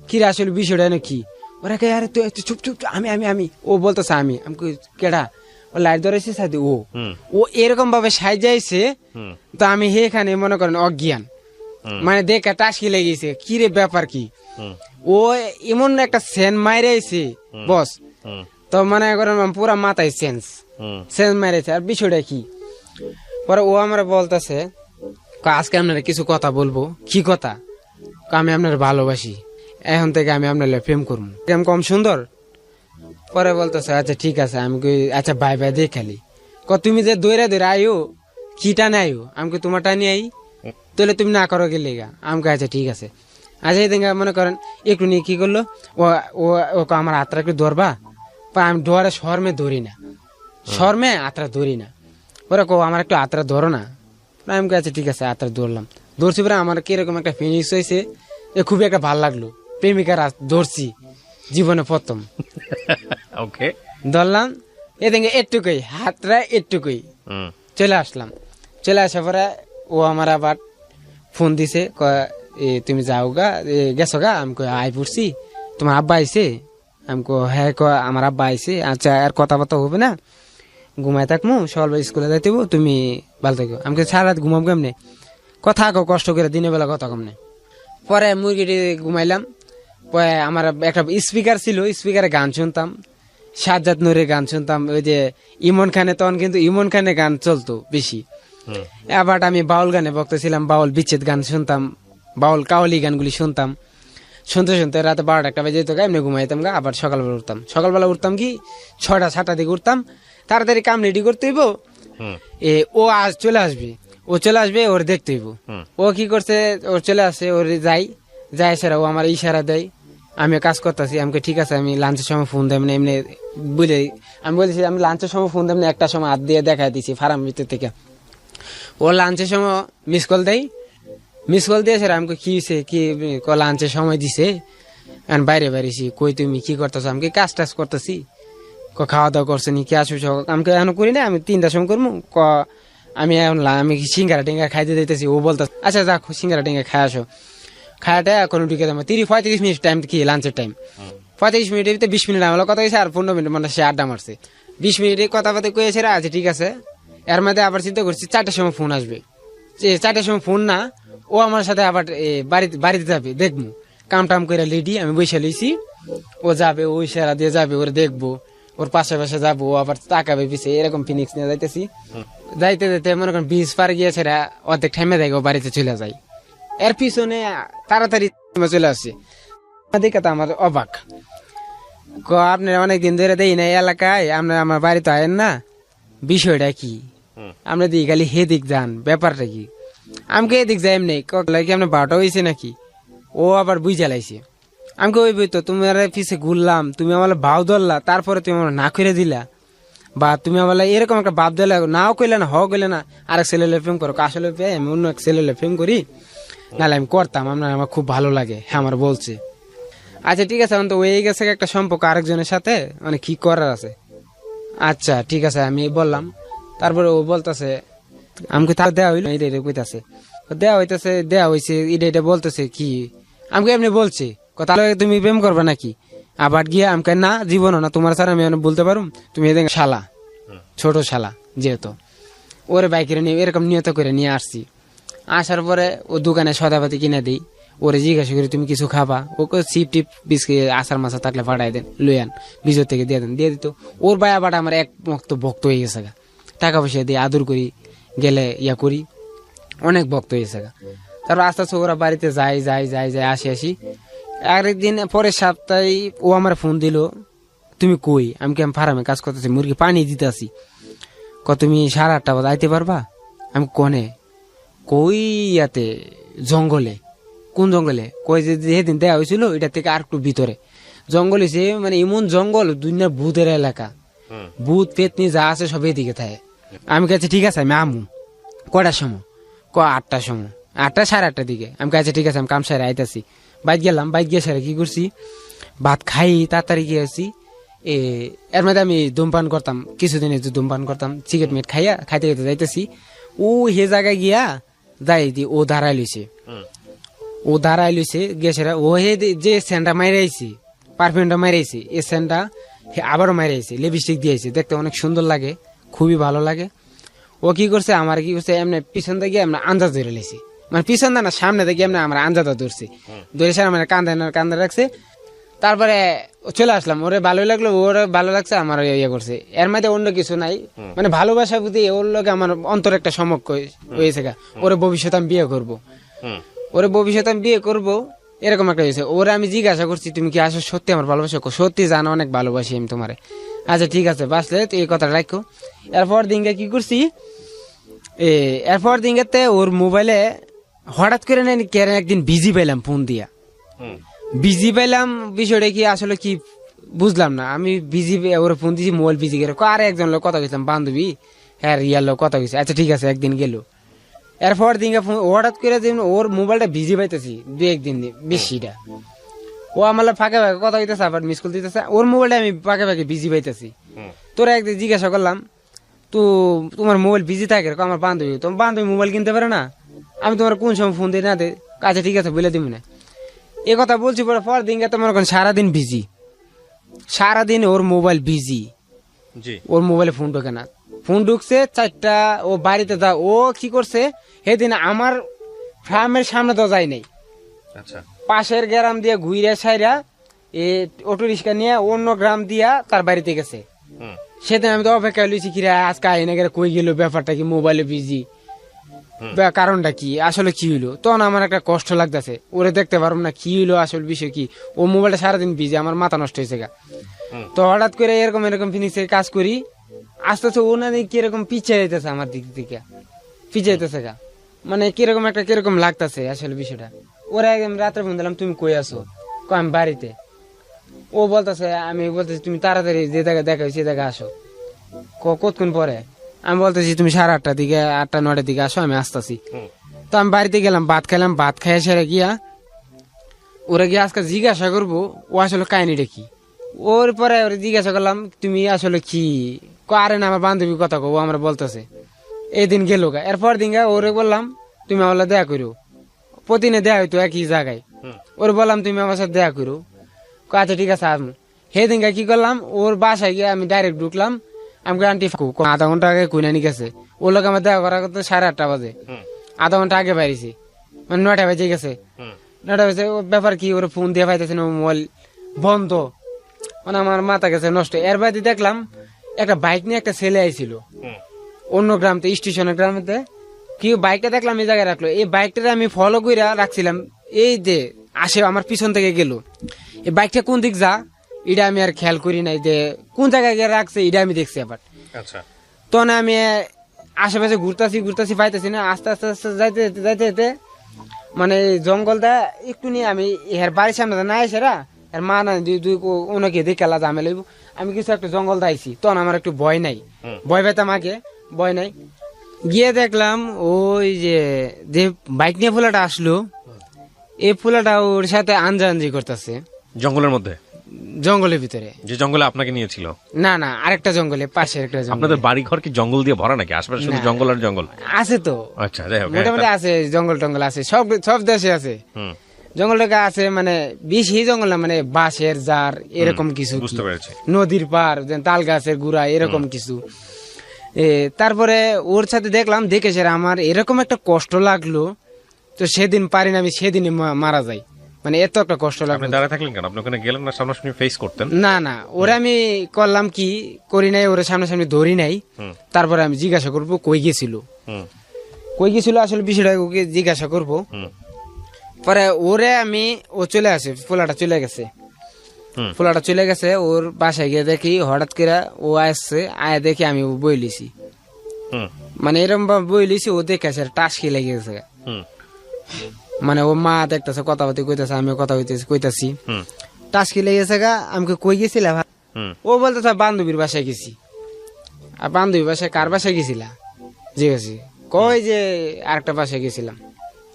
কি রে আসলে বিষয়টা না কি? ওরা কে আরে তুই চুপ চুপ চুপ, আমি ও বলতেছে আমি কই, কেডা? ও লাইট ধরেছে সাথে ও এরকম ভাবে সাইজাইছে। তো আমি এখানে মনে করেন অজ্ঞান, মানে দেখে টাসকি লেগেছে, কি রে ব্যাপার কি? ও এমন একটা সেন মাইরেছে বস, তো মনে করেন পুরা মাথায় সেন্স মাইরেছে। আর বিষয়টা কি, পরে ও আমার বলতেছে আজকে আপনারা কিছু কথা বলবো। কি কথা? আমি আপনার ভালোবাসি, এখন থেকে আমি আপনার প্রেম করবো। প্রেম কম সুন্দর? পরে বলতেছে আচ্ছা ঠিক আছে। আমি আচ্ছা বাই বাই দিয়ে খালি তুমি যে দৈরা দৈরা আইও, কি টানে আইও, আমি তোমার টানি আই, তাহলে তুমি না করো গেলে গা। আমাকে আচ্ছা ঠিক আছে। আচ্ছা এই মনে করেন একটু নিয়ে কি করলো, ও আমার হাতটা একটু ধরবা। আমি ডোয়ারে শর্মে ধরি না, শর্মে হাতটা ধরি না। ওরা আমার একটু হাতটা ধরো না। আমি আচ্ছা ঠিক আছে, হাতটা ধরলাম। ধরছি পরে আমার কিরকম একটা ফিনিশ হয়েছে, খুবই একটা ভালো লাগলো। প্রেমিকার ধরছি জীবনে প্রথম। ওকে, ধরলাম এদিকে একটুকুই, হাতটা একটুকুই। চলে আসলাম। চলে আসার পরে ও আমার আবার ফোন দিছে, তুমি যাও গা, গেছো গা? আমি আই পড়ছি, তোমার আব্বা আইছে? আমি হ্যাঁ আমার আব্বা আইছে। আচ্ছা আর কথাবার্তা হবে না, ঘুমাই থাকবো, সকালবেলা স্কুলে যাইতে তুমি ভালো থাকো। আমি সারা রাত ঘুমাবো কেমনে? কথা কষ্ট করে দিনের বেলা কথা কমনে। পরে মুরগিটি ঘুমাইলাম। পরে আমার একটা স্পিকার ছিল, স্পিকারে গান শুনতাম, সাজ্জাদ নূরের গান শুনতাম। ওই যে ইমন খানে, তখন কিন্তু ইমন খানের গান চলতো বেশি। আবার আমি বাউল গানে বক্তছিলাম, বাউল বিচ্ছেদ গান শুনতাম, বাউল কাওয়ালি গানগুলি শুনতাম। শুনতে শুনতে রাতে 12টা বাজে যেত গা, এমনি ঘুমাইতাম গা। আবার সকালবেলা উঠতাম কি 6টা-7টার দিকে উঠতাম। তাড়াতাড়ি কাম রেডি করতে হইব। ও আজ চলে আসবে, ওর দেখতে হইব। ও কি করছে, ওর চলে আসে, ওর যাই সেরা ও আমার ইশারা দেয়, আমি কাজ করতেছি। আমাকে ঠিক আছে, আমি লাঞ্চের সময় ফোন দেব না, এমনি বুঝে আমি বলেছি আমি লাঞ্চের সময় ফোন দেব না, একটা সময় হাত দিয়ে দেখাই দিছি ফার্ম ভিতর থেকে। ও লাঞ্চের সময় মিস কল দিয়ে সেরা আমাকে কি হয়েছে, কি লাঞ্চের সময় দিছে, বাইরে বেরিয়েছি। কই তুমি কি করতেছো? আমি কাজ টাজ করতেছি। খাওয়া দাওয়া করছে নি, কি আসবে? আমাকে এখন করি না, আমি 3টার সময় করবো। আমি এখন আমি সিঙ্গারা টিঙ্গা খাইতে দিতেছি। ও বলতো আচ্ছা যাক, সিঙ্গারা টিঙ্গা খাই আসো। খায়াটা এখন ঢুকে যাবো 35 মিনিট টাইম, কি লাঞ্চের টাইম 35 মিনিটের ভিতরে 20 মিনিট আমার কথা হয়েছে, আর 15 মিনিট মানে সে আড্ডা মারছে। 20 মিনিটে কথাবার্তা কয়েছে, আচ্ছা ঠিক আছে। এর মধ্যে আবার চিন্তা করছি 4টার সময় ফোন আসবে। 4টার সময় ফোন না, ও আমার সাথে আবার বাড়িতে যাবে, দেখবো কাম টাম করে রেডি আমি বসে লইছি। ও যাবে, ও ইশারা দিয়ে যাবে, ওর দেখবো, ওর পাশে যাবো, ও আবার তাকাবে পিছে, এরকম ফিনিক্স নিয়ে যাইতেছি। যাইতে যাইতে মনে করেন 20 পার গিয়েছে, অর্ধেক টাইমে দেয় ও বাড়িতে চলে যায়। এর পিছনে তাড়াতাড়ি চলে আসছে। দেখে তো আমার অবাক, আপনার অনেকদিন ধরে দেই না এলাকায়, আপনার আমার বাড়িতে আয়েন না, বিষয়টা কি? আমরা দিই খালি হেদিক যান, ব্যাপারটা কি? আমাকে এদিক যাই এমনি কি আপনার 12টা হয়েছে নাকি? ও আবার বুঝে লাইছে। আমাকে ওই বই তো তুমি পিছে ঘুরলাম, তুমি আমার ভাও ধরলা, তারপরে তুমি আমার না করে দিলা, বা তুমি আমার এরকম একটা ভাব দিলা, নাও কইলে না, হও কইলে না, আরেক ছেলে প্রেম করো। আসলে আমি অন্য এক ছেলে প্রেম করি, নাহলে আমি করতাম, আমার খুব ভালো লাগে। হ্যাঁ আমার বলছে আচ্ছা ঠিক আছে, এখন তো হয়ে গেছে একটা সম্পর্ক আরেকজনের সাথে, মানে কি করার আছে? আচ্ছা ঠিক আছে আমি বললাম। তারপরে ও বলতেছে আমাকে তার দেওয়া হইলো, এটা কইতাছে দেওয়া হয়েছে, এটা বলতেছে কি আমাকে এমনি বলছে কথা, তুমি প্রেম করবে নাকি? আবার গিয়ে আমাকে না, জীবনও না তোমার স্যার আমি বলতে পারুম, তুমি এদিকে শালা, ছোট শালা যেহেতু। ওরে বাইকের নিয়ে এরকম নিয়ত করে নিয়ে আসছি। আসার পরে ও দোকানে সদাপাতি কিনে দিই, ওরে জিজ্ঞাসা করি তুমি কিছু খাবা? ওকে চিপ টিপ বিস্কিট আচার মাছা থাকলে ফাটাই দেন, লইয়ান ভিতর থেকে দিয়ে দেন, দিয়ে দিত। ওর ভাই আবার আমার এক মক্ত ভক্ত হয়ে গেছে, টাকা পয়সা দিয়ে আদর করি, গেলে ইয়া করি, অনেক ভক্ত হয়ে গেছে। তারপর আস্তে আস্তে ওরা বাড়িতে যাই আসি। আরেকদিন পরের সপ্তাহে ও আমার ফোন দিল, তুমি কই? আমি ফার্মে কাজ করতেছি, মুরগি পানি দিতে আসি। তুমি 8:30 বাজে আইতে পারবা? আমি কনে কই ইয়াতে জঙ্গলে। কোন জঙ্গলে? কই যে যেদিন দেওয়া হয়েছিল এটা থেকে আর একটু ভিতরে জঙ্গল হয়েছে, মানে এমন জঙ্গল, দুনিয়ার ভূতের এলাকা, ভূত পেতনি যা আছে সব এদিকে থাকে। আমি কাছে ঠিক আছে আমি আমু। কটার সময়? 8টার সময়, 8টা 8:30 দিকে। আমি কাছে ঠিক আছে আমি কাম সারে আইতাছি। বাইক গেলাম, বাইক গিয়ে সারে কি করছি, ভাত খাই তাড়াতাড়ি গিয়েছি, এর মধ্যে আমি ধূমপান করতাম, কিছুদিন ধূমপান করতাম, সিগারেট মিট খাইতে খাইতে যাইতেছি, ও হে জায়গায় গিয়া যাই দি ও দাঁড়াই লইছে গেছেরা, ও হে যে সেন্টটা মাইরাইছি, পারফিউমটা মাইরাইছি, এই সেন্টটা আবারও মাইরাইছি, লিপস্টিক দিয়েছে, দেখতে অনেক সুন্দর লাগে, খুবই ভালো লাগে। ও কি করছে, আমার কি করছে, এমনি পিছন থেকে এমনি আন্দাজ ধরে লেছি, মানে পিছন না সামনে থেকে এমনি আমার আন্দাজটা ধরছে, ধরে সারা মানে কান্দে রাখছে। তারপরে চলে আসলাম, ওরে ভালোই লাগলো, ওরে ভালো লাগছে, আমার ইয়ে করছে। এর মধ্যে অন্য কিছু নাই, মানে ভালোবাসার প্রতি ওর লোকে আমার অন্তর একটা সমক হয়েছে, ওরে ভবিষ্যতে আমি বিয়ে করবো, এরকম একটা হয়েছে। ওরে আমি জিজ্ঞাসা করছি, তুমি কি আসো সত্যি আমার ভালোবাসা? সত্যি জানো, অনেক ভালোবাসি আমি তোমারে। আচ্ছা ঠিক আছে, বাসলে তো এই কথা রাখো। এরপর দিনকে কি করছি, এরপর দিনকে ওর মোবাইলে হঠাৎ করে নেই একদিন বিজি পেলাম, ফোন দিয়া বিজি পেলাম। বিষয়টা কি আসলে কি বুঝলাম না, আমি বিজি ওর ফোন দিয়েছি, মোবাইল বিজি গেল। আর একজন লোক কথা গেছিলাম, বান্ধবী, হ্যাঁ ইয়ার লোক কথা গেছে। আচ্ছা ঠিক আছে, একদিন গেল। এরপর দিনকে হঠাৎ করে ওর মোবাইলটা বিজি পাইতেছি, দু একদিন বেশিটা। ও আমার ফাঁকে ফাঁকে কথা হইতেছে, আবার মিস কল দিতেছে, ওর মোবাইলটা আমি ফাঁকে ফাঁকে বিজি পাইতেছি। তোরা একদিন জিজ্ঞাসা করলাম, তো তোমার মোবাইল বিজি থাকে, আমার বান্ধবী, তোমার বান্ধবী মোবাইল কিনতে পারে না, আমি তোমার কোন সময় ফোন দিই না দে, আচ্ছা ঠিক আছে বলে দিব না। এ কথা বলছি, পরে পর দিনকে তোমার সারাদিন বিজি, সারাদিন ওর মোবাইল বিজি, ওর মোবাইলে ফোন ঢোকে না। ফোন ঢুকছে 4টা, ও বাড়িতে যা, ও কি করছে সেদিন আমার ফার্মের সামনে তো যায় নাই, পাশের গ্রাম দিয়ে ঘুরে সাইরা অটো রিক্সা নিয়ে অন্য গ্রাম দিয়া তার বাড়িতে গেছে। সেদিন আমি তো অপেক্ষা লইছি, কিরা আজকে আইনে গেলে কই গেল, ব্যাপারটা কি, মোবাইলে বিজি, কারণটা কি, আসলে কি হইলো। তখন আমার একটা কষ্ট লাগতেছে, ওরে দেখতে পারবো না, কি হইলো আসল বিষয় কি। ও মোবাইলটা সারাদিন বিজি, আমার মাথা নষ্ট হয়েছে গা। তো হঠাৎ করে এরকম ফিনিক্সের কাজ করি, আস্তে আস্তে ও না কিরকম পিছিয়ে যেতেছে, আমার দিক থেকে পিছিয়ে যেতেছে গা, মানে কিরকম লাগতেছে আসলে বিষয়টা। ওরা একদম রাত্রে ফোন দিলাম, তুমি কই আছো, আমি বাড়িতে। ও বলতেছে, আমি বলতেছি তুমি তাড়াতাড়ি যে জায়গায় দেখা সে জায়গায় আসো, কতক্ষণ পরে। আমি বলতেছি তুমি 8:30টার দিকে, 8টা-9টার দিকে আসো, আমি আসতেছি। তো আমি বাড়িতে গেলাম, ভাত খাইলাম, ভাত খাইয়া সেরে গিয়া ওরা গিয়ে আজকে জিজ্ঞাসা করবো ও আসলে কাহিনীটা কি। ওর পরে ওরা জিজ্ঞাসা করলাম, তুমি আসলে কি, আরে না আমার বান্ধবীর কথা কো, আমরা বলতেছে। এই দিন গেল গা। এরপর দিন গা ওরে বললাম, তুমি আমার দেখা করো, প্রতিদিনে দেয়া হইতো একই জায়গায়। ওর বললাম তুমি আমার সাথে দেখা করো, আচ্ছা ঠিক আছে আসবো। সেদিন গা কি করলাম, ওর বাসায় গিয়ে আমি ডাইরেক্ট ঢুকলাম। আমাকে আন্টি আধা ঘন্টা আগে কুইনা নিয়ে গেছে, ওর লোক আমার দেখা করা করতে 8:30 বাজে, আধা ঘন্টা আগে বাইরেছি, মানে 9টা বেজে গেছে। 9টা বেজে ব্যাপার কি, ওর ফোন দিয়ে পাইতেছে না, মোবাইল বন্ধ, মানে আমার মাথা গেছে নষ্ট। এর বাদে দেখলাম একটা বাইক নিয়ে একটা ছেলে আইছিল অন্য গ্রামতে, স্টেশনের গ্রামেতে, কি বাইকটা দেখলাম এই জায়গায় রাখলো। এই বাইকটা আমি ফলো করে রাখছিলাম, এই যে আসে আমার পিছন থেকে গেল, এই বাইকটা কোন দিক যা এটা আমি আর খেয়াল করি নাই, যে কোন জায়গায় গিয়ে রাখছে এটা আমি দেখছি আবার। তখন আমি আশেপাশে ঘুরতাছি পাইতেছি না, আস্তে আস্তে আস্তে যাইতে যাইতে যেতে মানে জঙ্গলটা একটু নিয়ে আমি এর বাড়ির সামনে না এসেরা এর মা না দুই ওনাকে দেখে আলাদা আমি লইব, আমি কিছু একটা জঙ্গল দাইছি। তখন আমার একটু ভয় নাই, ভয় পেতাম আগে, ভয় নাই। গিয়ে দেখলাম ওই যে বাইক নিয়ে ফুলাটা আসলো, এই ফুলাটা ওর সাথে আঞ্জি করতেছে জঙ্গলের মধ্যে, জঙ্গলের ভিতরে, যে জঙ্গলে আপনাকে নিয়েছিল। না না, আরেকটা জঙ্গলে, পাশে একটা জঙ্গল। আপনাদের বাড়ি ঘর কি জঙ্গল দিয়ে ভরা নাকি? আশেপাশে শুধু জঙ্গল আর জঙ্গল আছে তো? আচ্ছা, যাই হোক, মোটামুটি আছে, জঙ্গল টঙ্গল আছে, সব দেশে আছে জঙ্গলটা আছে, মানে বেশি জঙ্গল না, মানে বাঁশের জার এরকম কিছু, বুঝতে পেরেছি, নদীর পার, তাল গাছের গুড়া এরকম কিছু। তারপরে ওর সাথে দেখলাম, দেখে সেরা আমার এরকম একটা কষ্ট লাগলো, তো সেদিন পারি না, আমি সেদিনই মারা যাই, মানে এত একটা কষ্ট লাগলো। আপনি দাঁড়ায় থাকলেন কেন? আপনি ওখানে গেলেন না, সামনাসামনি ফেস করতেন? না না, ওরা আমি করলাম কি করি নাই, ওরা সামনাসামনি ধরি নাই। তারপরে আমি জিজ্ঞাসা করবো কই গেছিল আসলে বিষয়টা, ওকে জিজ্ঞাসা করবো। পরে ওরে ও চলে আসে, ফুলাটা চলে গেছে, ওর বাসায় গিয়ে দেখি হঠাৎ করে ও আসছে, আয় দেখি আমি বই লিছি, মানে এরকম ভাবে বই লিছি, ও দেখে আসে টাসকি লেগে গেছে, মানে ও মা দেখতেছে কথা বলতে কইতেছে, আমিও কথা কইতাছি, টাসকি লেগে গেছে গা। আমাকে কই গেছিলা? ও বলতেছে বান্ধবীর বাসায় গেছি। আর বান্ধবীর বাসায় কার বাসায় গেছিলা? জিজ্ঞাসি, কই যে আরেকটা বাসায় গেছিলাম।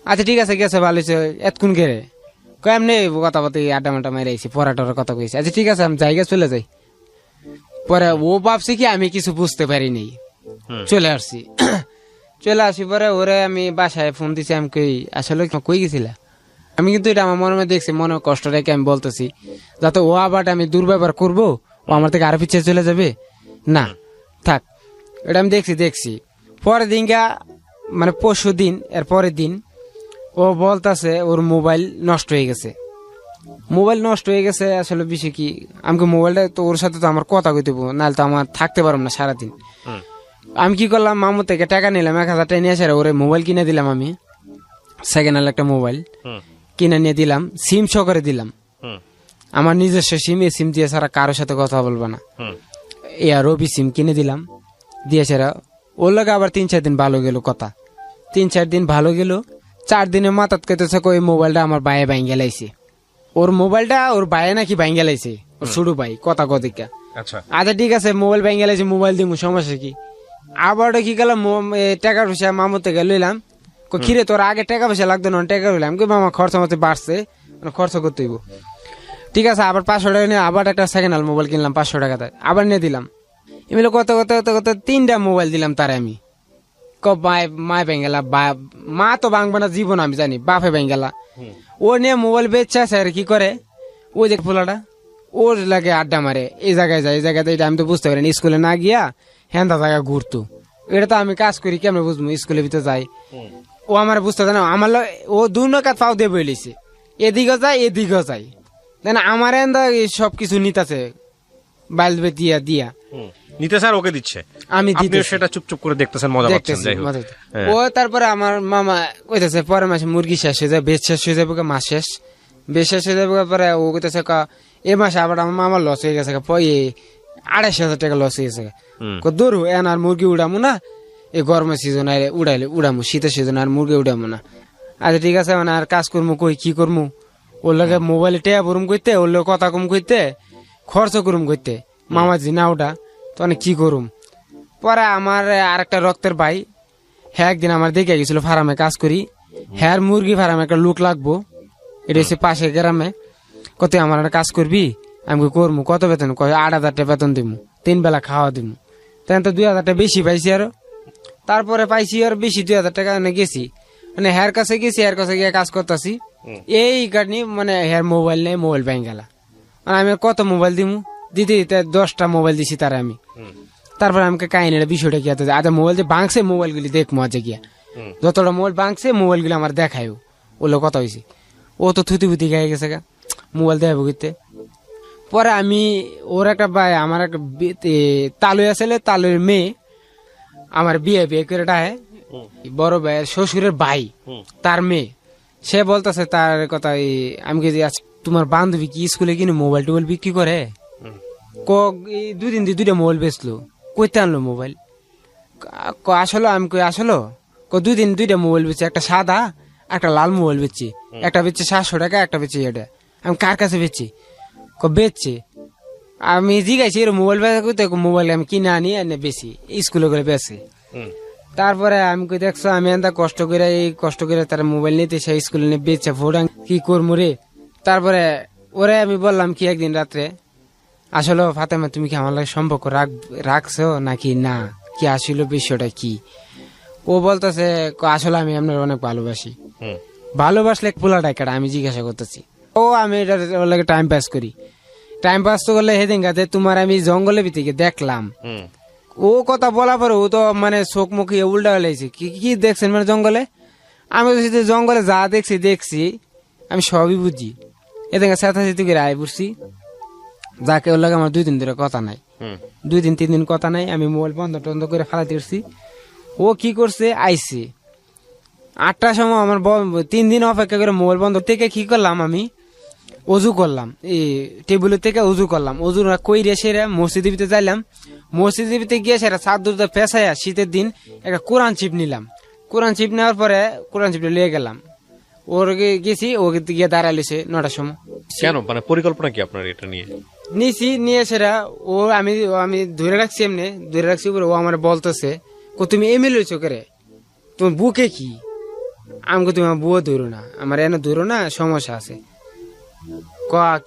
আচ্ছা ঠিক আছে, গেছে ভালো হয়েছে, এতক্ষণ গেলে কয় এমনি কথা বলতে আড্ডা মাড্ডা মেরে আইছি, পড়াটার কথা কইছি। আচ্ছা ঠিক আছে, আমি জায়গা চলে যাই। পরে ও ভাবছে কি আমি কিছু বুঝতে পারিনি, চলে আসছি। চলে আসি পরে ওরে আমি বাসায় ফোন দিছি, আমি কই আসলে কই গেছিলা। আমি কিন্তু এটা আমার মনে দেখছি, মনে কষ্ট রেখে আমি বলতেছি, যাতে ও আবার আমি দুর্ব্যবহার করবো, ও আমার থেকে আরো পিছিয়ে চলে যাবে না, থাক। এটা আমি দেখছি। পরের দিনকা মানে পরশু দিন, এর পরের দিন ও বলতেছে ওর মোবাইল নষ্ট হয়ে গেছে। মোবাইল নষ্ট হয়ে গেছে আসলে বিষয় কি, আমাকে মোবাইলটা তো ওর সাথে তো আমার কথা কইতে হবো, নাহলে তো আমার থাকতে পারবো না সারাদিন। আমি কি করলাম, মামু থেকে টাকা নিলাম, 1000 টাকা নিয়ে আসে ওরে মোবাইল কিনে দিলাম। আমি সেকেন্ড হ্যান্ড একটা মোবাইল কিনে নিয়ে দিলাম, সিম সহকারে দিলাম। আমার নিজস্ব সিম, এই সিম দিয়ে ছাড়া কারোর সাথে কথা বলবো না। রবি সিম কিনে দিলাম, দিয়ে ছাড়া ওর লাগে আবার 3-4 দিন ভালো গেল কথা। 3-4 দিন ভালো গেল, 4 দিনের মাথাত কেতেছে ওই মোবাইলটা আমার বাইরে ভাঙ্গে লাইছে। ওর মোবাইলটা ওর বাইরে নাকি ভাঙ্গে লাইছে, ওর ছোট ভাই কথা কদিকা। আচ্ছা ঠিক আছে, মোবাইল ভাঙ্গে লাইছে, মোবাইল দিব, সমস্যা কি। আবার কি গেলাম, টাকা পয়সা মামুর থেকে লইলাম। খিরে তোর আগে টাকা পয়সা লাগতো না, টাকা লইলাম। মামা খরচা মতো বাড়ছে, খরচ করতে হইব। ঠিক আছে, আবার 500 টাকা নিয়ে আবার একটা সেকেন্ড হ্যান্ড মোবাইল কিনলাম 500 টাকাতে, আবার নিয়ে দিলাম। এমনি কত 3টা মোবাইল দিলাম তার আমি। মায় বেঙ্গেলা, মা তো ভাঙবে না জীবন আমি জানি, বাপে বেঙ্গেলা। ও নিয়ে মোবাইল বেচছে আর কি করে, ওই যে পোলাটা ওর লাগে আড্ডা মারে, এই জায়গায় যায়, এই জায়গাতে। এটা আমি তো বুঝতে পারি, স্কুলে না গিয়া হ্যান্ডা জায়গা ঘুরতো। এটা তো আমি কাজ করি, কেমন বুঝবো, স্কুলের ভিতরে যাই। ও আমার বুঝতে জানো, আমার ও 2 নৌকাত পাও দিয়ে বইলিছে, এদিকে যায় এদিকে যায়, না আমার এন্দা সবকিছু নিতেছে বাইল দিয়া দিয়া নিতে স্যার ওকে দিচ্ছে, আমি সেটা চুপচুপ করে দেখতেছেন, মজা পাচ্ছেন। ও তারপরে আমার মামা কইতেছে পরের মাসে মুরগি শেষ হয়ে যাবে, বেচ শেষ হয়ে যাবে, মাস শেষ, বেশ শেষ হয়ে যাবে। পরে ও কইতেছে এ মাসে আবার আমার মামার লস হয়ে গেছে, 2,500 টাকা লস হয়ে গেছে। দূর এন আর মুরগি উড়ামো না, এই গরমের সিজন আরে উড়ামো, শীতের সিজন আর মুরগি উড়ামো না। আচ্ছা ঠিক আছে, মানে আর কাজ করবো কই, কি করবো, ওর লাগে মোবাইলে টেয়া ভরুম করতে, ওর লোক কথা কম করতে, খরচ করুম করতে, মামা জি না ওটা তো অনেক কি করুম। পরে আমার আরেকটা রক্তের ভাই, হ্যাঁ একদিন আমার দেখে গেছিল ফার্মে কাজ করি, হ্যাঁ মুরগি ফার্মে একটা লোক লাগবো, এটা হচ্ছে পাশে গ্রামে। কত আমার কাজ করবি, আমি করবো, কত বেতন, 8,000 টাকা বেতন দিব, 3 বেলা খাওয়া দিব। তখন তো 2,000 টাকা বেশি পাইছি আরো, তারপরে পাইছি আর বেশি 2,000 টাকা গেছি, মানে হ্যার কাছে গেছি, হ্যার কাছে গিয়ে কাজ করতেছি। এই কারণে মানে হ্যার মোবাইল নেই, মোবাইল ব্যাঙ্ক গেলা, আমি কত মোবাইল দিব, দিতে দিতে 10টা মোবাইল দিছি তারা আমি। তারপরে আমাকে কাহিনীটা বিষয়টা কি আছে, আচ্ছা মোবাইল যে ভাঙছে মোবাইলগুলি দেখবো আজকে গিয়া, যতটা মোবাইল ভাঙছে মোবাইলগুলি আমার দেখায়, ওগুলো কথা হয়েছে। ও তো থুতি ফুতি গায়ে গেছে গা, মোবাইল দেখাবো করতে। পরে আমি ওর একটা ভাই, আমার একটা তালুই আসলে, তালুর মেয়ে আমার বিয়ে করে ডাহে, বড় ভাইয়ের শ্বশুরের ভাই, তার মেয়ে। সে বলতেছে তার কথা, আমি কি তোমার বান্ধবী কি স্কুলে কিনে মোবাইল টোবাইল বিক্রি করে, 2 দিন 2টা মোবাইল বেচলো, কইতে আনলো মোবাইল। আসলো, আমি কই আসলো, 2 দিন 2টা মোবাইল বেচছে, একটা সাদা একটা লাল মোবাইল বেচছি, একটা বেচছে 700 টাকা, একটা বেচছে এটা। আমি কার কাছে বেচছি, বেচছে। আমি জিগাইছি এর মোবাইল বেচা, মোবাইল আমি কিনে আনি এনে বেশি স্কুলে করে বেচে। তারপরে আমি কই দেখছো, আমি এত কষ্ট করে তার মোবাইল নিতে সেই স্কুলে নিয়ে বেচছে, ফোড়া কি করবো রে। তারপরে ওরে আমি বললাম কি একদিন রাত্রে, আসলে ফাতেমা তুমি কি আমার লাগে সম্পর্ক রাখছো নাকি না, কি আসলে বিষয়টা কি। ও বলতেছে আসলে আমি আপনার অনেক ভালোবাসি। ভালোবাসলে পোলাটা কেটা, আমি জিজ্ঞাসা করতেছি। ও আমি এটা ওর লাগে টাইম পাস করি, টাইম পাস তো করলে সেদিন গাতে তোমার আমি জঙ্গলের ভিতরে দেখলাম। ও কথা বলা পরে ও তো মানে চোখ মুখে উল্টা হয়েছে, কি দেখছেন মানে জঙ্গলে। আমি জঙ্গলে যা দেখছি আমি সবই বুঝি। এদিন চেঁচাচেঁচি করে আয় বুঝছি, যাকে ওর লাগে আমার 2 দিন ধরে কথা নাই, 2 দিন 3 দিন কথা নাই। আমি মোবাইল বন্ধ করে ফালাতে পারছি। ও কি করছে, আইসে 8টার সময় আমার 3 দিন অপেক্ষা করে মোবাইল বন্ধ থেকে কি করলাম, আমি অজু করলাম, এই টেবিলের থেকে অজু করলাম। অজু কইরে সেরে মসজিদের ভিতরে যাইলাম, মসজিদের ভিতরে গিয়ে সেরা চাদরটা পেঁচাইয়া শীতের দিন একটা কোরআন চিপ নিলাম। কোরআন চিপ নেওয়ার পরে কোরআন চিপটা লিয়ে গেলাম, ওর গেছি, ও গিয়ে দাঁড়াইছে 9টার সময়। কেন, মানে পরিকল্পনা কি আপনার এটা নিয়ে? নিয়ে সেরা ও আমি ধরে রাখছি, এমনি ধরে রাখছি। ও আমার বলতেছে তুমি এমএল হয়েছো করে, তোমার বুকে কি। আমাকে তুমি আমার বুয়া ধরো না, আমার এনে ধরো না, সমস্যা আছে।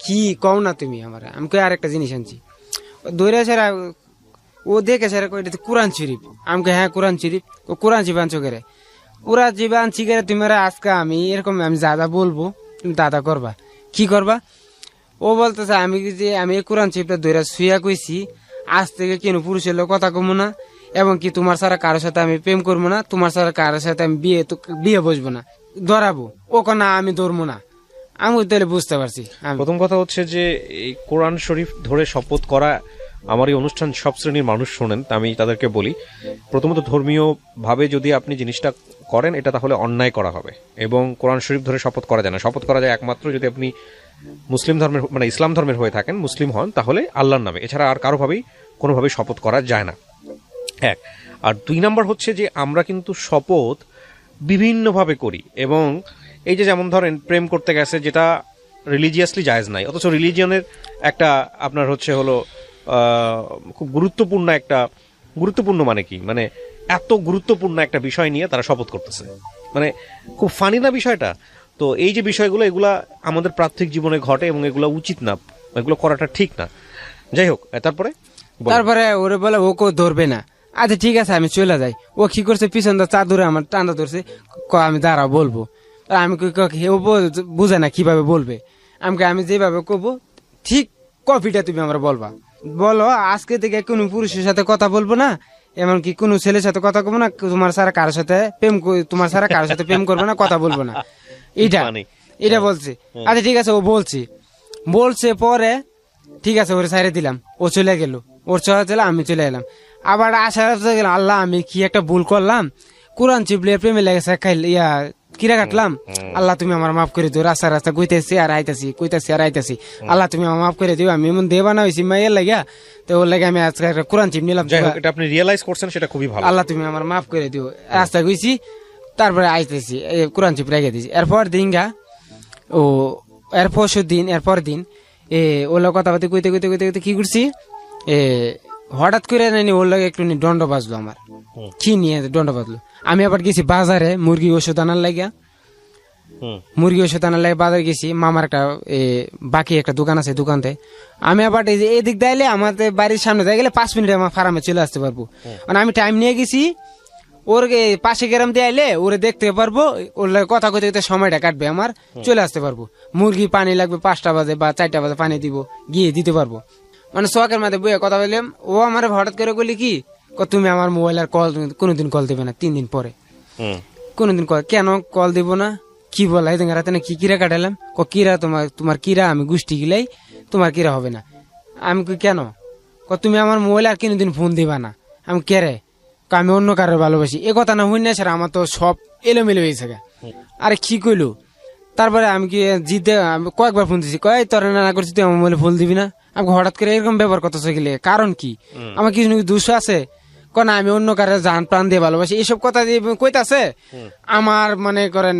কি কও না তুমি আমার। আমি কই আরেকটা জিনিস আনছি। দৌড়ে সেরা ও দেখে সেরা এটা তো কোরআন শরীফ। আমাকে হ্যাঁ কোরআন শরীফ, কোরআন শরীফ আনছো করে, কোরআন শরীফ আনছি করে তুমি আজকে আমি এরকম আমি দাদা বলবো, তুমি দাদা করবা কি করবা? ও বলতেছে আমি যে আমি কোরআন শরীফটা দৌড়া শুয়া কইছি, আজ থেকে কেন পুরুষের লোক কথা কমো না, এবং কি তোমার ছাড়া কারোর সাথে আমি প্রেম করবো না, তোমার ছাড়া কারোর সাথে আমি বিয়ে বসবো না, ধরাবো। ও না আমি ধরবো না। আমি তাহলে বুঝতে পারছি। প্রথম কথা হচ্ছে যে এই কোরআন শরীফ ধরে শপথ করা, আমার এই অনুষ্ঠান সব শ্রেণীর মানুষ শোনেন, আমি তাদেরকে বলি, প্রথমত ধর্মীয় ভাবে যদি আপনি জিনিসটা করেন এটা তাহলে অন্যায় করা হবে, এবং কোরআন শরীফ ধরে শপথ করা যায় না। শপথ করা যায় একমাত্র যদি আপনি মুসলিম ধর্মের মানে ইসলাম ধর্মের হয়ে থাকেন, মুসলিম হন, তাহলে আল্লাহর নামে, এছাড়া আর কারোভাবেই কোনোভাবেই শপথ করা যায় না। এক আর 2 নাম্বার হচ্ছে যে আমরা কিন্তু শপথ বিভিন্নভাবে করি, এবং এই যে যেমন ধরেন প্রেম করতে গেছে, যেটা রিলিজিয়াসলি জায়েজ নাই, অথচ রিলিজিয়নের একটা আপনার হচ্ছে হলো খুব গুরুত্বপূর্ণ মানে কি, মানে এত গুরুত্বপূর্ণ একটা বিষয় নিয়ে তারা শপথ করতেছে, মানে খুব ফানি না বিষয়টা? তো এই যে বিষয়গুলো, এগুলা আমাদের প্রাত্যহিক জীবনে ঘটে এবং এগুলো উচিত না, এগুলো করাটা ঠিক না। যাই হোক, তারপরে ওরে বলে ও কেউ ধরবে না। আচ্ছা ঠিক আছে আমি চলে যাই। ও কি করছে, পিছন দা চাদরে আমার টান্দা ধরছে, আমি দাঁড়াও বলবো। আমি বুঝে না কিভাবে বলবে। আমি যেভাবে করবো ঠিক কপিটা তুমি আমরা বলবা, বলো আজকে থেকে কোনো পুরুষের সাথে কথা বলবো না, এমনকি কোনো ছেলের সাথে কথা বলবো না, তোমার ছাড়া কারোর সাথে প্রেম করবো না, কথা বলবো না। এটা বলছে। আচ্ছা ঠিক আছে ও বলছে পরে ঠিক আছে ওরে ছাইড়ে দিলাম, ও চলে গেল, ওর চলে গেল, আমি চলে এলাম। আবার আশা গেলাম আল্লাহ আমি কি একটা ভুল করলাম, কোরআন চিপলে প্রেমে লেগেছে কিরা কাটলাম, আল্লাহ তুমি আমার মাফ করে দিও। রাস্তা কইতেছি আর আইতাছি, আল্লাহ তুমি আমার মাফ করে দিও। আমি এমন দেবানা হয়েছি মাইয়ের লাগিয়া, তো ওর লাগে আমি আজকে একটা কোরআন চিপ নিলাম। আপনি রিয়েলাইজ করছেন, সেটা খুবই ভালো। আল্লাহ তুমি আমার মাফ করে দিও, রাস্তা কইছি, তারপরে আইতেছি কোরআন চিপ রেখে দিয়েছি। এরপর এরপর দিন ওলা কথাবার্তা কইতে কি করছি, হঠাৎ করে নানি ওর লাগে একটু দণ্ড বাজলো, আমার কি নিয়ে দণ্ড বাজলো। আমি আবার গেছি বাজারে মুরগি ওষুধ আনার লাগে বাজারে গেছি। মামার একটা বাকি একটা দোকান আছে, দোকানতে আমি আবার এদিক দাইলে আমাদের বাড়ির সামনে যাই গেলে 5 মিনিটে আমার ফার্মে চলে আসতে পারবো। মানে আমি টাইম নিয়ে গেছি, ওর পাশে গ্রাম দিয়ে আইলে ওরে দেখতে পারবো, ওর লাগে কথা কইতে সময়টা কাটবে, আমার চলে আসতে পারবো। মুরগি পানি লাগবে 5টা বাজে বা 4টা বাজে পানি দিব, গিয়ে দিতে পারবো। মানে শখের মাঝে বইয়ে কথা বললাম। ও আমার হঠাৎ করে বলি কি, তুমি আমার মোবাইল আর কোনোদিন কল দেবে না 3 দিন পরে, কোনোদিন কেন কল দিব না, কি বলা রাতে না কি কিরা কাটালাম, কিরা তোমার কিরা আমি গোষ্ঠী গিলাই, তোমার কিরা হবে না। আমি কেন, তুমি আমার মোবাইল আর কোনোদিন ফোন দিবা না। আমি কেরে, আমি অন্য কারোর ভালোবাসি, এ কথা না হই না স্যার, আমার তো সব এলোমেলো হয়েছে। আরে কি কইলো, তারপরে আমি কি জিতে কয়েকবার ফোন দিছি, তোর না করছি তুই আমার মোবাইলে ফোন দিবি না। আমাকে হঠাৎ করে এরকম ব্যবহার করতেছে গেলে কারণ কি, আমার কিছু দোষ আছে না, আমি অন্য কারো জান প্রাণ দিয়ে ভালোবাসি, এইসব কথা দিয়ে কইতাছে। আমার মনে করেন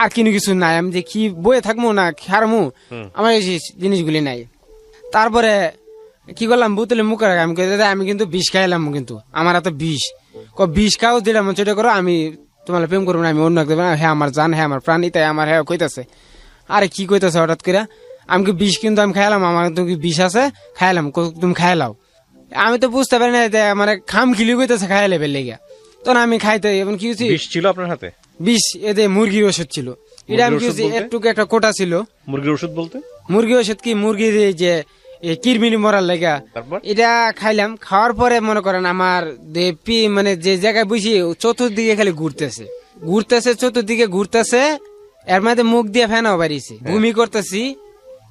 আর কিছু নাই, আমি যে কি বয়ে থাকবো না খারমু, আমার এই জিনিসগুলি নাই। তারপরে কি করলাম, বুতলে মুখে রাখা, আমি আমি কিন্তু বিষ খাইলাম, কিন্তু আমার এত বিষ খাও যেটা মন সেটা করো, আমি তোমার প্রেম করবো না, আমি অন্য দেবো না, হ্যাঁ আমার জান, হ্যাঁ আমার প্রাণ, তাই আমার হ্যাঁ কইতাছে। আরে কি কইতাছে হঠাৎ করে, আমি বিষ কিন্তু আমি খাইলাম, আমার তুমি বিষ আছে খাইলাম, তুমি খাইলাও। আমি তো বুঝতে পারি না, মানে খাম খিলি কইতেছে খাইলে বেলে গিয়া, তখন আমি খাইতে এবং কি ছিল আপনার হাতে বিষ, এতে মুরগির ওষুধ ছিল। এটা আমি কি একটু একটা কোটা ছিল। মুরগির ওষুধ বলতে মুরগির ওষুধ কি, মুরগির যে কিরমিনি মরার লেগা, এটা খাইলাম। খাওয়ার পরে মনে করেন আমার মানে যে জায়গায় বুঝি চতুর্দিকে খালি ঘুরতেছে চতুর্দিকে ঘুরতেছে, এর মধ্যে মুখ দিয়ে ফেনাও বাড়িছে, বমি করতেছি,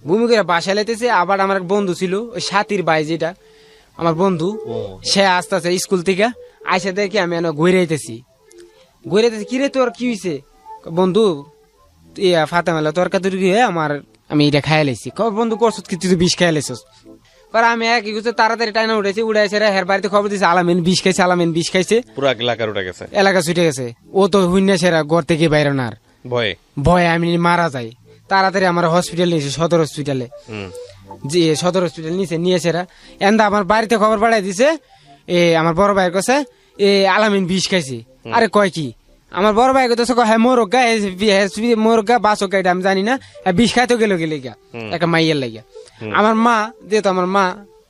বমি করে বাসায় লাইতেছে। আবার আমার এক বন্ধু ছিল, ওই সাথীর ভাই যেটা আমার বন্ধু, সে আস্তে আস্তে স্কুল থেকে আইসা দেখি আমি ঘুরে আইতেছি, কিরে তোর কি হয়েছে, বন্ধু ফাতেমালা তরকারি হয়ে আমি এটা খাই লাইছি। বন্ধু করছো কি, তুই বিষ খাই লাইছস। আমি কি করছে তাড়াতাড়ি টাইনা উড়াইছে হের বাড়িতে খবর দিয়েছে, আলামিন বিষ খাইছে, পুরো এলাকার উঠে গেছে, এলাকা ছুটে গেছে। ও তো হুইনা সেরা ঘর থেকে বাইরে না, ভয়ে আমি মারা যাই। তাড়াতাড়ি আমার হসপিটাল নিয়েছে, সদর হসপিটালে, সদর হসপিটাল নিয়ে সেরা এন্দা আমার বাড়িতে খবর পাঠাই দিছে। আমার বড় ভাইয়ের কাছে আলামিন বিষ খাইছে। আরে কয় কি, আমার বড় ভাই কথা হ্যাঁ মোরগা বাসকা, এটা আমি জানি না, বিষ খাইতে গেলে একটা মাইয়ের লাগিয়া। আমার মা যেহেতু আমার মা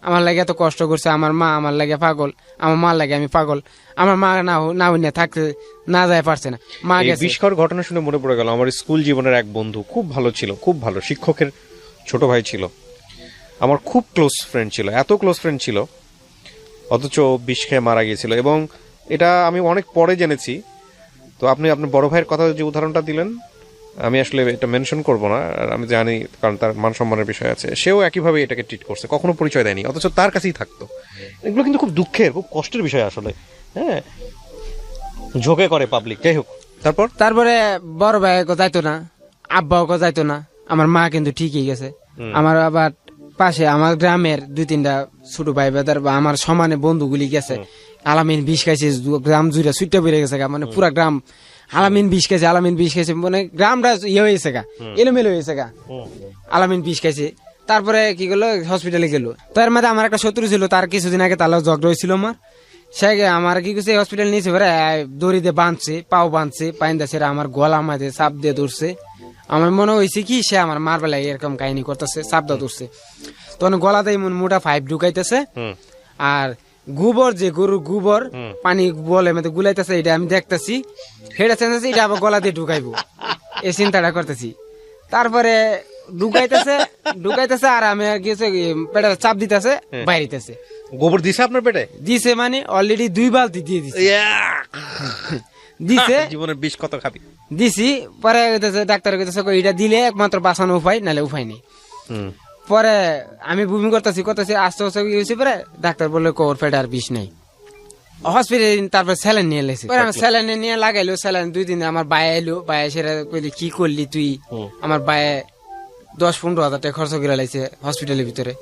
আমার লাগে এত কষ্ট করছে, আমার মা আমার লাগে পাগল, আমার মা লাগে আমি পাগল, আমার মা না হইনে থাকতে না যায় পারছে না, মা গেছে। বিস্ময়কর ঘটনা শুনে মনে পড়ে গেল আমার স্কুল জীবনের এক বন্ধু, খুব ভালো ছিল, খুব ভালো, শিক্ষকের ছোট ভাই ছিল, আমার খুব ক্লোজ ফ্রেন্ড ছিল, এত ক্লোজ ফ্রেন্ড ছিল, অথচ বিষ খেয়ে মারা গিয়েছিল। এবং এটা আমি অনেক পরে জেনেছি। তো আপনি আপনার বড় ভাইয়ের কথা যে উদাহরণটা দিলেন, আমি আসলে এটা মেনশন করব না, আর আমি জানি কারণ তার মান সম্মানের বিষয় আছে, সেও একইভাবে এটাকে ট্রিট করছে, কখনো পরিচয় দেয়নি, অথচ তার কাছেই থাকতো। এগুলো কিন্তু খুব দুঃখের, খুব কষ্টের বিষয় আসলে। হ্যাঁ, ঝোঁকে করে পাবলিক। যাই হোক, তারপরে বড় ভাই যাইতো না, আব্বাও যাইতো না, আমার মা কিন্তু ঠিকই গেছে। আমার আবার পাশে আমার গ্রামের 2-3টা ছোট ভাই বেদার বা আমার সমানে বন্ধুগুলি গেছে, আলামিন বিষ খাইছে, গ্রাম জুড়ে সুইটা বেড়ে গেছে, মানে পুরা গ্রাম আলামিন বিষ খাইছে, মানে গ্রামটা ইয়ে হয়েছে গা, এলোমেলো হয়েছে গা, আলামিন বিষ খাইছে। তারপরে কি করলো, হসপিটালে গেল। তার মধ্যে আমার একটা শত্রু ছিল, তার কিছুদিন আগে তার ঝগড়া হয়েছিল আমার, সে আমার কি করছে হসপিটাল নিয়েছে, দড়ি দিয়ে বাঁধছে, পাও বাঁধছে, পাইন্দা সেরা আমার গলা মাঝে চাপ দিয়ে ধরছে। আমার মনে হয়েছে কি সে আমার মার বেলায় এরকম কাহিনী করতেছে, চাপ দিয়ে ধরছে। তখন গলাতে মোটা 5 ঢুকাইতেছে, আর গোবর যে গরুর গোবর পানি বলে মধ্যে গুলাইতেছে, এটা আমি দেখতেছি, সেটা চেঞ্জেছে, এটা আবার গলা দিয়ে ঢুকাইবো, এই চিন্তাটা করতেছি। তারপরে ঢুকাইতেছে আর আমি আর গেছে পেটে চাপ দিতেছে, বাইরেতেছে। গোবর দিছে আপনার পেটে? দিছে মানে অলরেডি 2 বালতি দিয়ে দিছে। দিছে, জীবনের বিষ কত খাবি দিছি। পরে ডাক্তার কইতেছে এটা দিলে একমাত্র বাঁচানো উপায়, নাহলে উপায় নেই। পরে আমি বমি করতেছি আস্তে আস্তে কি হয়েছে, পরে ডাক্তার বললো ওর পেটে আর বিষ নেই। হসপিটালে তারপর স্যালাইন নিয়ে এসেছি, স্যালাইন নিয়ে লাগাইলো। স্যালাইন 2 দিন আমার বায়ে এলো, বায়ে সেটা কইলি কি করলি তুই? আমার বায়ে 10-15 হাজার টাকা খরচ করে লাইছে হসপিটালের ভিতরে।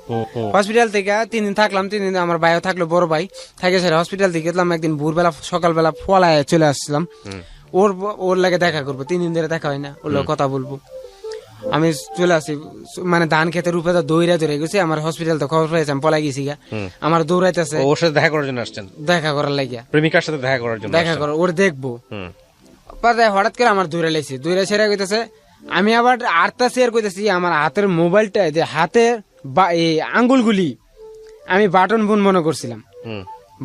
হসপিটাল থেকে 3 দিন থাকলাম, 3 দিন আমার ভাইও থাকলো, বড় ভাই থাকে সেটা। হসপিটাল থেকে গেলাম, একদিন ভোরবেলা সকালবেলা ফলায় চলে আসছিলাম, ওর লাগে দেখা করবো। 3 দিন ধরে দেখা হয় না, ওর লাগে কথা বলবো। আমি চলে আসি, মানে ধান খেতে রূপে দৌড়া ধরে গেছি। আমার হসপিটাল তো খবর পেয়েছি, আমি পলাই গেছি গা। আমার দৌড়াইতেছে, ওর সাথে দেখা করার জন্য আসছেন? দেখা করার লাগিয়া, প্রেমিকার সাথে দেখা করার জন্য, দেখা করার, ওর দেখবো। হঠাৎ করে আমার দৌড়ে লাইছি, দৌড়ে সেরা কইতেছে। আমি আবার আর্তা শেয়ার করতেছি, আমার হাতের মোবাইলটা, যে হাতের আঙ্গুলগুলি আমি বাটন ফোন মনে করছিলাম,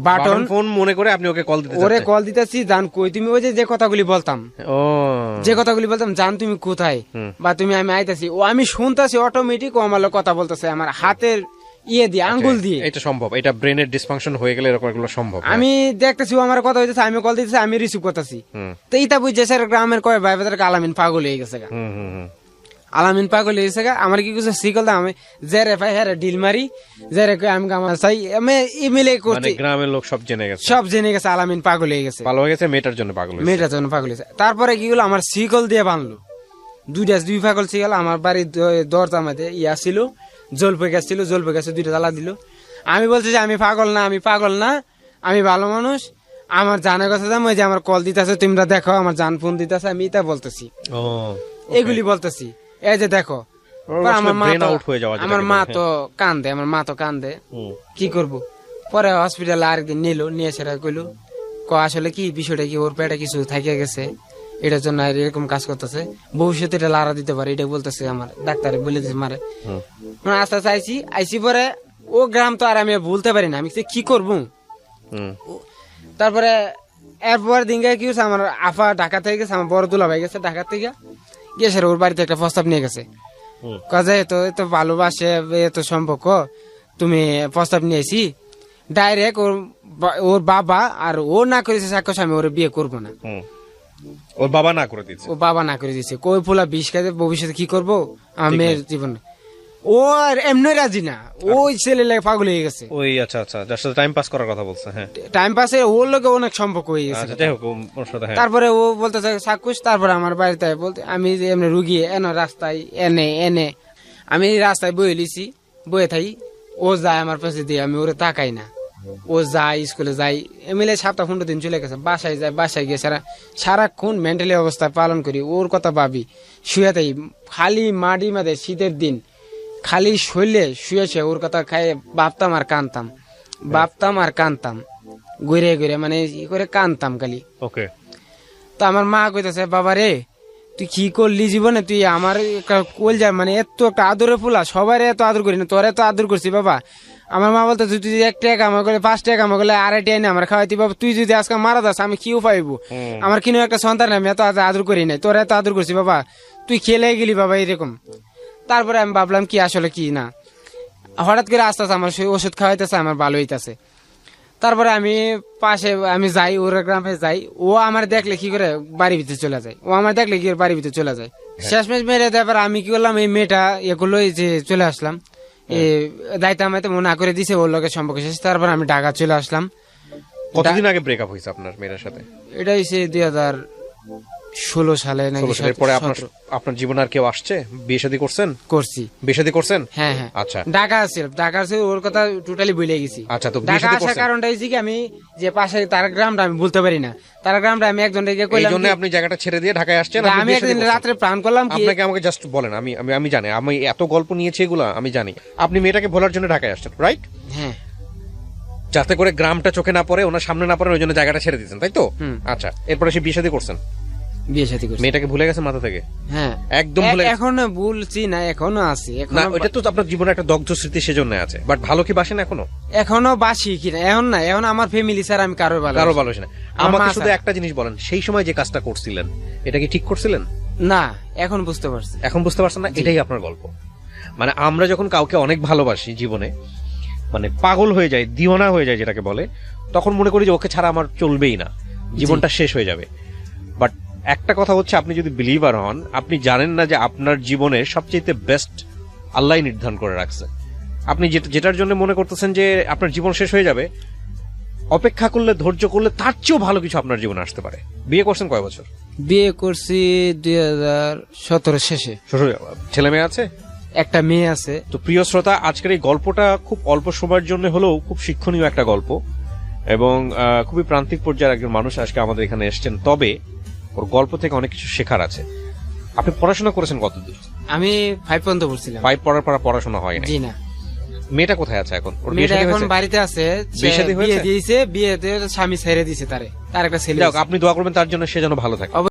বাটন ফোন মনে করে আপনি ওকে কল দিতে, ওরে কল দিতেছি। জান কই তুমি? ওই যে কথাগুলি বলতাম, জান তুমি কোথায়, বা তুমি, আমি আইতাছি। ও আমি শুনতাছি অটোমেটিক, ও আমার কথা বলতেছে আমার হাতের ইয়ে দিয়ে, আঙ্গুল দিয়ে। এটা সম্ভব, এটা ব্রেনের ডিসফাংশন হয়ে গেলে এরকম এগুলো সম্ভব। আমি দেখতেছি ও আমার কথা হইতেছে, আমি কল দিতেছি, আমি রিসিভ করতেছি। তো এইটা বুঝছে স্যার গ্রামের কয় ভাই বেদার আলামিন পাগল হয়ে গেছে গা, আলামিন পাগল হয়ে গেছে গা। আমার কি কিছু শিখল না, আমি জেরে ভাই হ্যাঁ ডিল মারি, জেরে আমি আমার চাই, আমি ইমেলে করছি, গ্রামের লোক সব জেনে গেছে আলামিন পাগল হয়ে গেছে, ভালো হয়ে গেছে, মেয়েটার জন্য পাগল হয়েছে। তারপরে কি হলো, আমার শিকল দিয়ে বাঁধলো, 2 পাগল শিকল। আমার বাড়ির দরজা মধ্যে ইয়া ছিল, জলপে গাছ ছিল, জলপে গাছে 2টা তালা দিল। আমি বলছি যে আমি পাগল না, আমি ভালো মানুষ, আমার জানার কথা দাম, ওই যে আমার কল দিতেছে, তোমরা দেখো, আমার জান ফোন দিতেছে, আমি এটা বলতেছি, এগুলি বলতেছি, এই যে দেখো। আমার মা তো কান্দে, কি করব। পরে হসপিটালে আরেকদিন নিয়ে সেটা কইলো, আসলে কি বিষয়টা কি, ওর পেটে কিছু থাকিয়ে গেছে, এটার জন্য এরকম কাজ করতেছে, ভবিষ্যতে এটা লাড়া দিতে পারে, এটা বলতেছে আমার ডাক্তারে বলে দিচ্ছে মারে। আস্তে আস্তে আইসি পরে ও গ্রাম তো আর আমি বলতে পারি না, আমি কি করবো। তারপরে এরপর দিনকে কি হচ্ছে, আমার আফা ঢাকা থেকে গেছে, আমার বড় দুলা ভাই গেছে ঢাকা থেকে, গেছে ওর বাড়িতে একটা প্রস্তাব নিয়ে গেছে, কাজে এত ভালোবাসে, এত সম্পর্ক, তুমি প্রস্তাব নিয়েছি ডাইরেক্ট, ওর বাবা আর ও না করেছে সাক্ষ্য, আমি ওর বিয়ে করবো না। ওর বাবা না করে দিচ্ছে, কই ফুলা বিষ খাইতে, ভবিষ্যতে কি করবো আমার মেয়ের জীবনে। ও আর এমনি রাজি না, ওই ছেলে লাগে পাগল হয়ে গেছে। ওই আচ্ছা, যার সাথে টাইম পাস করার কথা বলছে, হ্যাঁ টাইম পাসে ওর লোকে অনেক সম্পর্ক হয়ে গেছে। তারপরে ও বলতেছে সাক্ষুষ, তারপরে আমার বাড়িতে বলতে, আমি এমনি রুগী রাস্তায় এনে আমি রাস্তায় বয়ে লিছি, বয়ে থাকি, ও যায় আমার পাশে দিয়ে, আমি ওরে তাকাই না, ও যায় স্কুলে যাই, এমএলএ 7-15 দিন চলে গেছে, বাসায় গিয়ে সারাক্ষণ মেন্টালি অবস্থা পালন করি, ওর কথা ভাবি, শুয়ে থাকি খালি মাটি মাঝে, শীতের দিন খালি শৈলে শুয়েছে, ওর কথা খাই ভাবতাম আর কানতাম, ঘুরে মানে ই করে কানতাম খালি। ওকে। তো আমার মা কইতেছে, বাবা রে তুই কি করলি জীবনে, তুই আমার কোল যা, মানে এত একটা আদরে ফুলা, সবাই এত আদর করি না, তোর এত আদর করছি বাবা, আমার মা বলতো তুই যদি 1 টাকা কামাই করলে 5 টাকা কামাই করলে 2.5 টাকা আমার খাওয়াইতে বাবা, তুই যদি আজকে মারা যাস আমি কি পাইবো? আমার কিনো একটা সন্তান, আমি এত আদর করি নাই, তোর এত আদর করছি বাবা, তুই খেলে গেলি বাবা এরকম। তারপরে আমি ভাবলাম কি আসলে কি না, হঠাৎ করে আস্তে আস্তে আমার ওষুধ খাওয়াইতেছে, আমার ভালো হইতেছে। তারপরে আমি পাশে আমি যাই, ওর গ্রামে যাই, ও আমার দেখলে কি করে বাড়ির ভিতরে চলে যায়, ও আমার দেখলে কি করে বাড়ির ভিতরে চলে যায়। শেষমেশ মেরে তারপর আমি কি করলাম, এই মেয়েটা এগুলো যে চলে আসলাম, দায়িত্ব আমায় না করে দিছে, ওর লোকের সম্পর্ক শেষ। তারপর আমি ঢাকা চলে আসলাম। কতদিন আগে ব্রেকআপ হয়েছে আপনার মেয়ের সাথে? এটা হয়েছে 2016 সালে নাকি 16 সালের পরে আপনার জীবনে আর কেউ আসছে? বিয়ে শাদী করছেন? করছি। বিয়ে শাদী করছেন? হ্যাঁ হ্যাঁ। আচ্ছা, ঢাকা আছে, ওর কথা টোটালি ভুলে গেছি। আচ্ছা, তো বিয়ে ঢাকা শাদী আসার করছেন? কারণটা হচ্ছে কি, আমি যে পাশে তার গ্রামটা আমি বলতে পারি না, তার গ্রামটা আমি একজনকে এই কইলাম জন্য আপনি জায়গাটা ছেড়ে দিয়ে ঢাকায় আসছেন? আপনি আমি বিয়ে শাদী একদিন করছেন? রাত্রে প্ল্যান করলাম কি, আপনাকে আমাকে জাস্ট বলেন, আমি জানি, আমি এত গল্প নিয়েছি এগুলা আমি জানি। আপনি মেয়েটাকে ভোলার জন্য ঢাকায় আসছেন, রাইট? হ্যাঁ, যাতে করে গ্রামটা চোখে না পড়ে, ওনার সামনে না পড়ে, ওই জন্য জায়গাটা ছেড়ে দিয়েছেন, তাই তো? আচ্ছা, এরপরে সে বিয়ে শাদী করছেন? বিয়ে শাদী করছি। মেয়েটাকে ভুলে গেছেন মাথা থেকে? হ্যাঁ, একদম ভুলে গেছেন? এখনো ভুলছি না, এখনো আছে। না, ওটা তো আপনার জীবনে একটা দগ্ধ স্মৃতি, সেজন্য আছে। বাট ভালো কি বাসেন এখনো? এখনো বাসি কিনা এখন না, এখন আমার ফ্যামিলি স্যার, আমি কারো ভালো ভালোবাসেন না। আমাকে শুধু একটা জিনিস বলেন, সেই সময় যে কাজটা করছিলেন এটা কি ঠিক করছিলেন? না, এখন বুঝতে পারছি। এখন বুঝতে পারছেন না? এটাই আপনার গল্প। মানে আমরা যখন কাউকে অনেক ভালোবাসি জীবনে, মানে পাগল হয়ে যায়, দিওয়ানা হয়ে যায় যেটাকে বলে, তখন মনে করি যে ওকে ছাড়া আমার চলবেই না, জীবনটা শেষ হয়ে যাবে। বাট একটা কথা হচ্ছে, আপনি যদি বিলিভার হন, আপনি জানেন না যে আপনার জীবনে সবচেয়ে বেস্ট আল্লাহ নির্ধারণ করে রাখছে। আপনি যেটার জন্য মনে করতেছেন যে আপনার জীবন শেষ হয়ে যাবে, অপেক্ষা করলে, ধৈর্য করলে তার চেয়েও ভালো কিছু আপনার জীবনে আসতে পারে। বিয়ে করছেন কয় বছর? বিয়ে করছি 2017 শেষে। ছেলে মেয়ে আছে? একটা মেয়ে আছে। তো প্রিয় শ্রোতা, আজকের এই গল্পটা খুব অল্প সময়ের জন্য হলেও খুব শিক্ষণীয় একটা গল্প, এবং খুবই প্রান্তিক পর্যায়ের একজন মানুষ আজকে আমাদের এখানে এসেছেন। তবে ওর গল্প থেকে অনেক কিছু শেখার আছে। আপনি পড়াশোনা করেছেন কতদূর? আমি 5 পর্যন্ত পড়ছিলাম। 5 পড়ার পর পড়াশোনা হয় না? জি না। মেয়েটা কোথায় আছে এখন? ওর বিয়ে মেয়েটা শাদী এখন হয়েছে? বাড়িতে আছে। বিয়ে শাদী হয়েছে? বিয়ে দিয়েছে, বিয়েতে স্বামী ছেড়ে দিয়েছে, তার একটা ছেলে। যাক, আপনি দোয়া করবেন তার জন্য, সে যেন ভালো থাকে।